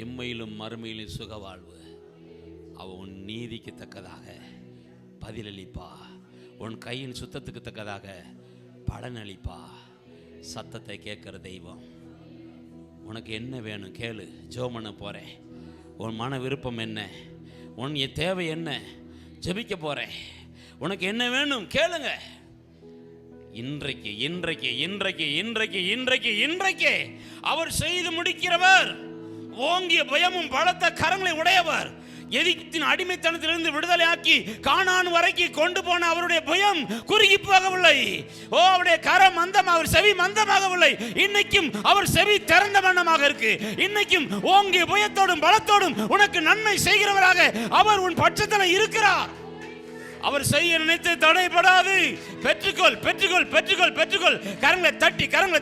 இம்மையிலும் மறுமையிலும் சுக வாழ்வு. அவன் உன் நீதிக்கு தக்கதாக பதிலளிப்பா. உன் கையின் சுத்தத்துக்கு தக்கதாக பலனளிப்பா. சத்தத்தை கேட்கிற தெய்வம். உனக்கு என்ன வேணும் கேளு. ஜெபம் பண்ண போறேன். உன் மன விருப்பம் என்ன, உன் தேவை என்ன, ஜெபிக்க போறேன். உனக்கு என்ன வேணும் கேளுங்க. இன்றைக்கு இன்றைக்கு இன்றைக்கு இன்றைக்கு இன்றைக்கு இன்றைக்கு அவர் செய்து முடிக்கிறவர். ஓங்கிய பயமும் பலத்த கரங்களை உடையவர். எகிப்தின் அடிமைத்தனத்திலிருந்து விடுதலையாக்கி கானான் வரைக்கும் கொண்டு போன அவருடைய பயம் குறுகி போகவில்லை. அவருடைய கரம் அவர் செவி மந்தமாகவில்லை. இன்னைக்கும் அவர் செவி திறந்த வண்ணமாக இருக்கு. இன்னைக்கும் ஓங்கிய பயத்தோடும் பலத்தோடும் உனக்கு நன்மை செய்கிறவராக அவர் உன் பட்சத்தில் இருக்கிறார். அவர் செய்ய நினைத்து தடைபடாது. பெற்றுக்கொள் பெற்றுக்கொள் பெற்றுக்கொள் பெற்றுக்கொள். கரங்களை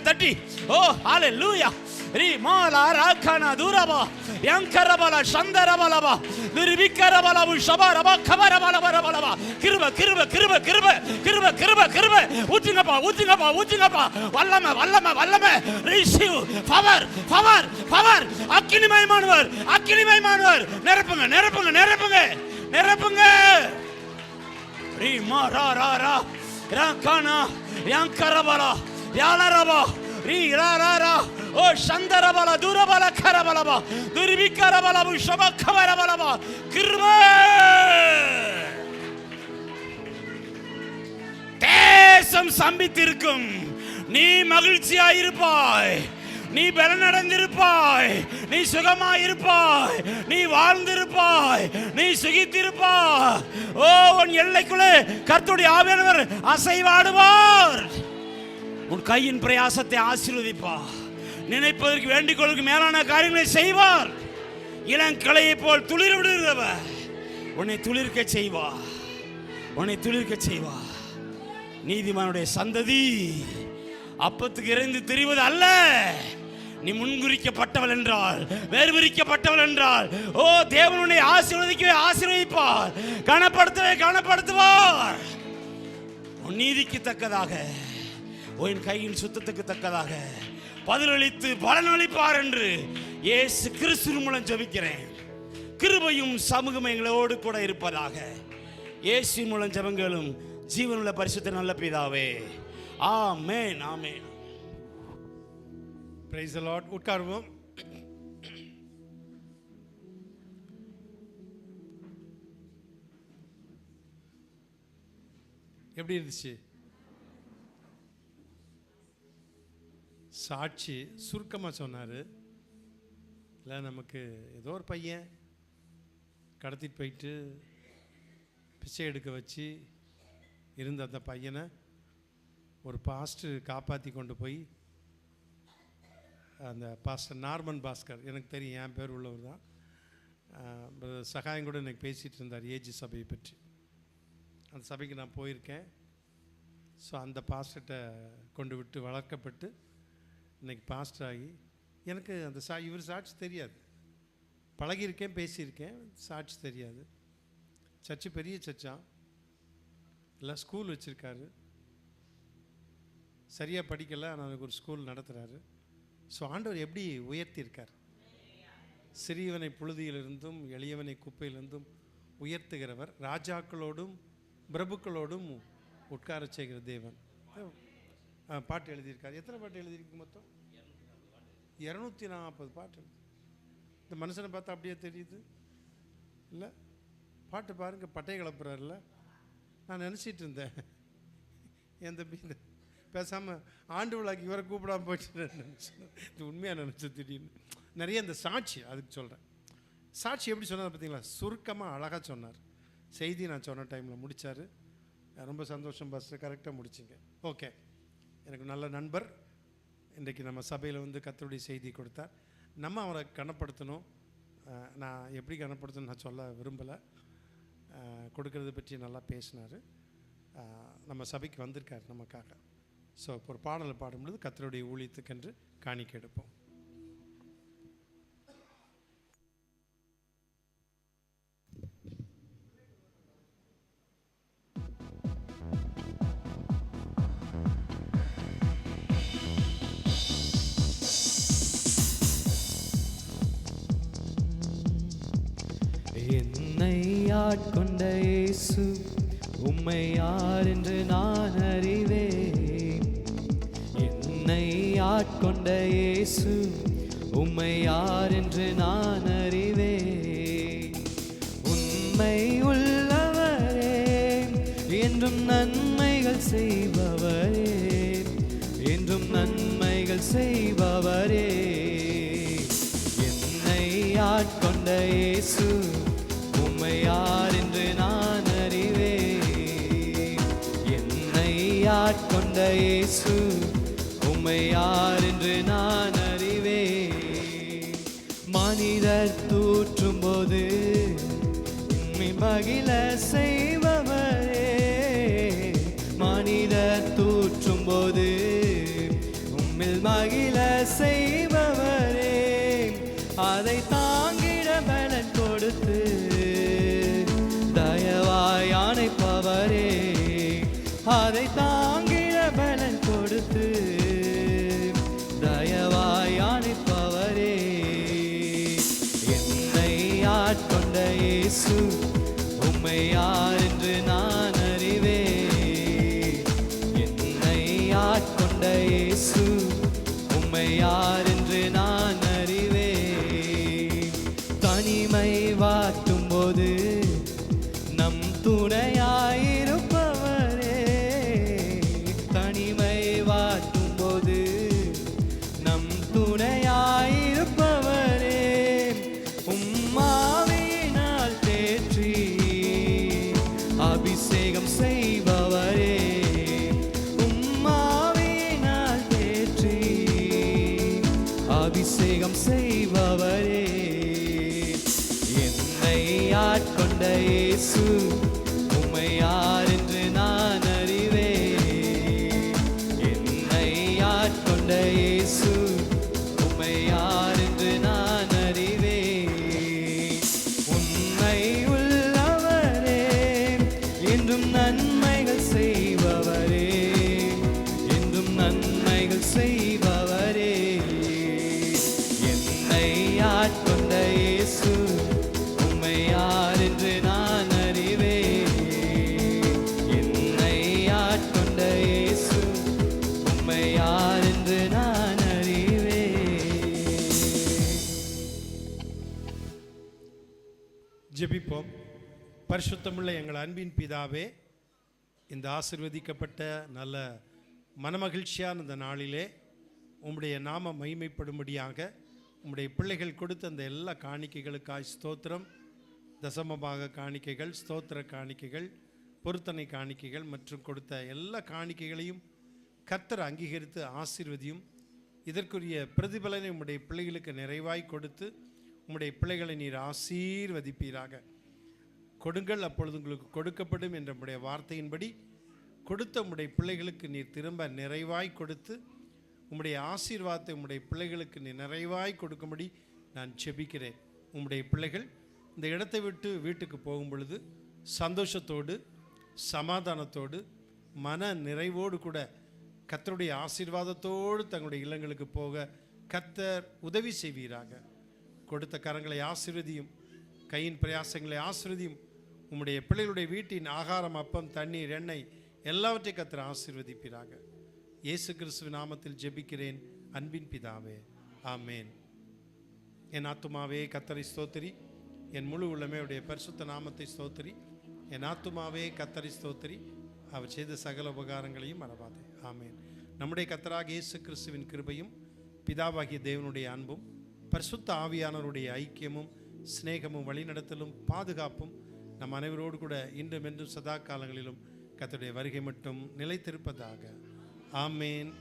தட்டி ஓ ஹalleluya. ரிமாலா ராகனா தூரபா யங்கரபல சந்தரபலபா நிர்விக்கரபலபு ஷபரபா கபரபலபலபா. கிருப கிருப கிருப கிருப கிருப கிருப கிருப. ஊற்றுங்கப்பா. வல்லமை. Receive power power power. அக்கினிமயமானவர். நிரப்புங்க. ரிமா ரா ரா ரா ராகனா யங்கரபல யாலரபா ரி ரா ரா ரா. ஓ சந்தரபல துரபல கரபலபா துர்விக்கரபலபு ஷபக்கவரபலபா. கிருபை. தேசம் சம்பித்திருக்கும். நீ மகிழ்ச்சியாயிருப்பாய். நீ பலனடைந்திருப்பாய். நீ சுகமாயிருப்பாய். நீ வாழ்ந்திருப்பாய். நீ சுகித்திருப்பாய். ஓ உன் எல்லைக்குள்ளே கர்த்தருடைய ஆவியானவர் அசைவாடுவார். உன் கையின் பிரயாசத்தை ஆசீர்வதிப்பார். நினைப்பதற்கு வேண்டிக் கொள்ளுக்கு மேலான காரியங்களை செய்வார். இளங்கிளையை போல் துளிர் விடுகிறவர் உன்னை துளிர்க்க செய்வார். நீதிமானுடைய சந்ததி அப்பத்துக்கு இறைந்து தெரிவது அல்ல. நீ முன்குறிக்கப்பட்டவள் என்றால், வேறுவிரிக்கப்பட்டவள் என்றால், ஓ தேவனுடைய ஆசீர்வதிப்பார். கனப்படுத்துவார். உன் நீதிக்கு தக்கதாக, உன் கையின் சுத்தத்துக்கு தக்கதாக பதிலளித்து பலனளிப்பார் என்று இயேசு கிறிஸ்து மூலம் ஜெபிக்கிறேன். கிருபையும் சமூகமும் எங்களோடு கூட இருப்பதாக. இயேசு மூலம் ஜெபங்களும் ஜீவனுள்ள பரிசுத்த நல்ல பிதாவே. ஆமென் ஆமென். Praise the lord. உட்காருவோம். எப்படி இருந்துச்சு சாட்சி? சுருக்கமாக சொன்னார். இல்லை நமக்கு ஏதோ ஒரு பையன் கடத்திட்டு போயிட்டு பிச்சை எடுக்க வச்சு இருந்த அந்த பையனை ஒரு பாஸ்டர் காப்பாற்றி கொண்டு போய், அந்த பாஸ்டர் நார்மன் பாஸ்கர், எனக்கு தெரியும், என் பேர் உள்ளவர் தான். சகாயம் கூட எனக்கு பேசிகிட்டு இருந்தார் ஏஜி சபையை பற்றி. அந்த சபைக்கு நான் போயிருக்கேன். ஸோ அந்த பாஸ்டர்கிட்ட கொண்டு விட்டு வளர்க்கப்பட்டு இன்றைக்கி பாஸ்டர் ஆகி, எனக்கு அந்த இவர் சாட்சி தெரியாது. பழகியிருக்கேன், பேசியிருக்கேன், சாட்சி தெரியாது. சர்ச்சு பெரிய சர்ச்சா, எல்லாம் ஸ்கூல் வச்சுருக்காரு. சரியாக படிக்கலை, ஆனால் ஒரு ஸ்கூல் நடத்துகிறாரு. ஸோ ஆண்டவர் எப்படி உயர்த்தியிருக்கார். சிறியவனை புழுதியிலிருந்தும் எளியவனை குப்பையிலிருந்தும் உயர்த்துகிறவர். ராஜாக்களோடும் பிரபுக்களோடும் உட்கார செய்கிற தேவன். பாட்டு எழுதியிருக்காரு. எத்தனை பாட்டு எழுதியிருக்கு மொத்தம்? 240 பாட்டு. இந்த மனுஷனை பார்த்தா அப்படியே தெரியுது இல்லை? பாட்டு பாருங்க, பட்டையை கிளப்புறாருல. நான் நினச்சிட்டு இருந்தேன் என் தம்பி இந்த பேசாமல் ஆண்டு விழாக்கு இவரை கூப்பிடாம போயிட்டு நினச்சேன். இது உண்மையாக நினச்சேன் திடீர்னு. நிறைய இந்த சாட்சி அதுக்கு சொல்கிறேன். சாட்சி எப்படி சொன்னார் பார்த்தீங்களா? சுருக்கமாக அழகாக சொன்னார். செய்தி நான் சொன்ன டைமில் முடித்தார். ரொம்ப சந்தோஷம் பாஸ்டர், கரெக்டாக முடிச்சிங்க. ஓகே, எனக்கு நல்ல நண்பர் இன்றைக்கி நம்ம சபையில் வந்து கர்த்தருடைய செய்தி கொடுத்தார். நம்ம அவரை கனப்படுத்தணும். நான் எப்படி கனப்படுத்தணும் நான் சொல்ல விரும்பலை. கொடுக்கறத பற்றி நல்லா பேசினார். நம்ம சபைக்கு வந்திருக்கார் நமக்காக. ஸோ இப்போ ஒரு பாடலை பாடும்பொழுது கர்த்தருடைய ஊழியத்துக்கென்று காணிக்கை எடுப்போம். என்னை ஆட்கொண்ட இயேசு உம்மை யார் என்று நான் அறிவேன். என்னை ஆட்கொண்ட இயேசு உம்மை யார் என்று நான் அறிவேன். உண்மை உள்ளவரே, என்றும் நன்மைகள் செய்பவரே, என்றும் நன்மைகள் செய்பவரே. என்னை ஆட்கொண்ட இயேசு உம்மை யார் என்று நான் அறிவேன். என்னை ஆட்கொண்ட இயேசு உம்மை யார் என்று நான் அறிவேன். மனிதர் தூற்றும் போது உம்மை மகிழ செய்பவரே, மனிதர் தூற்றும் போது உம்மில் மகிழ செய்பவரே. அதை தாங்கிட பலன் கொடுத்து தயவாய் அணைப்பவரே, அதை தாங்கிட பலன் கொடுத்து தயவாய் அணைப்பவரே. என்னை ஆட்கொண்ட இயேசு உம்மை யார் என்று நான் அறிவேன். என்னை ஆட்கொண்ட இயேசு உம்மை யார் என்று நான் அறிவேன். தனிமை வாட்டும் போது நம் துணையாயிருப்பவரே, தனிமை வாட்டும் போது நம் துணையாயிருப்பவரே. உம்மாவியினால் தேற்றி அபிஷேகம் செய்பவரே, உம்மாவியினால் தேற்றி அபிஷேகம் செய்பவரே. என்னை ஆட்கொண்ட இயேசு உம்மை யார் என்று நான் அறிவேன். என்னை ஆட்கொண்ட இயேசு உம்மை யார் என்று நான் அறிவேன். உண்மை உள்ளவரே, என்றும் நன்மைகள் செய்பவரே, என்றும் நன்மைகள் செய்பவரே. என்னை ஆட்கொண்ட இயேசு உம்மை யார் என்று நான் அறிவேன். என்னை ஆட்கொண்ட இயேசு உம்மை யார் என்று நான் அறிவேன். ஜெபிப்போம். பரிசுத்தமுள்ள எங்கள் அன்பின் பிதாவே, இந்த ஆசீர்வதிக்கப்பட்ட நல்ல மனமகிழ்ச்சியான இந்த நாளிலே உம்முடைய நாம மகிமைப்படும்படியாக உம்முடைய பிள்ளைகள் கொடுத்த அந்த எல்லா காணிக்கைகளுக்காய் ஸ்தோத்திரம். தசமபாக காணிக்கைகள், ஸ்தோத்திர காணிக்கைகள், பொருத்தனை காணிக்கைகள் மற்றும் கொடுத்த எல்லா காணிக்கைகளையும் கர்த்தர் அங்கீகரித்து ஆசீர்வதியும். இதற்குரிய பிரதிபலனை உம்முடைய பிள்ளைகளுக்கு நிறைவாய் கொடுத்து உம்முடைய பிள்ளைகளை நீர் ஆசீர்வதிப்பீராக. கொடுங்கள், அப்பொழுது உங்களுக்கு கொடுக்கப்படும் என்ற உம்முடைய வார்த்தையின்படி கொடுத்த உம்முடைய பிள்ளைகளுக்கு நீர் திரும்ப நிறைவாய் கொடுத்து உம்முடைய ஆசீர்வாதத்தை உம்முடைய பிள்ளைகளுக்கு நீர் நிறைவாய் கொடுக்கும்படி நான் செபிக்கிறேன். உம்முடைய பிள்ளைகள் இந்த இடத்தை விட்டு வீட்டுக்கு போகும் பொழுது சந்தோஷத்தோடு, சமாதானத்தோடு, மன நிறைவோடு கூட கர்த்தருடைய ஆசீர்வாதத்தோடு தங்களுடைய இல்லங்களுக்கு போக கர்த்தர் உதவி செய்வீராக. கொடுத்த கரங்களை ஆசீர்வதியும், கையின் பிரயாசங்களை ஆசீர்வதியும். உம்முடைய பிள்ளைகளுடைய வீட்டின் ஆகாரம், அப்பம், தண்ணீர், எண்ணெய் எல்லாவற்றையும் கர்த்தர் ஆசீர்வதிப்பீராக. இயேசு கிறிஸ்துவின் நாமத்தில் ஜெபிக்கிறேன் அன்பின் பிதாவே, ஆமேன். என் ஆத்துமாவே கர்த்தரை ஸ்தோத்திரி, என் முழு உள்ளமே அவருடைய பரிசுத்த நாமத்தை ஸ்தோத்திரி. என் ஆத்துமாவே கர்த்தரை ஸ்தோத்திரி, அவர் செய்த சகல உபகாரங்களையும் மறவாதே. ஆமேன். நம்முடைய கர்த்தராகிய இயேசு கிறிஸ்துவின் கிருபையும் பிதாவாகிய தேவனுடைய அன்பும் பரிசுத்த ஆவியானவருடைய ஐக்கியமும் சிநேகமும் வழிநடத்தலும் பாதுகாப்பும் நம் அனைவரோடு கூட இன்றும் என்றும் சதா காலங்களிலும் கர்த்தருடைய வருகை மட்டும் நிலைத்திருப்பதாக. ஆமேன்.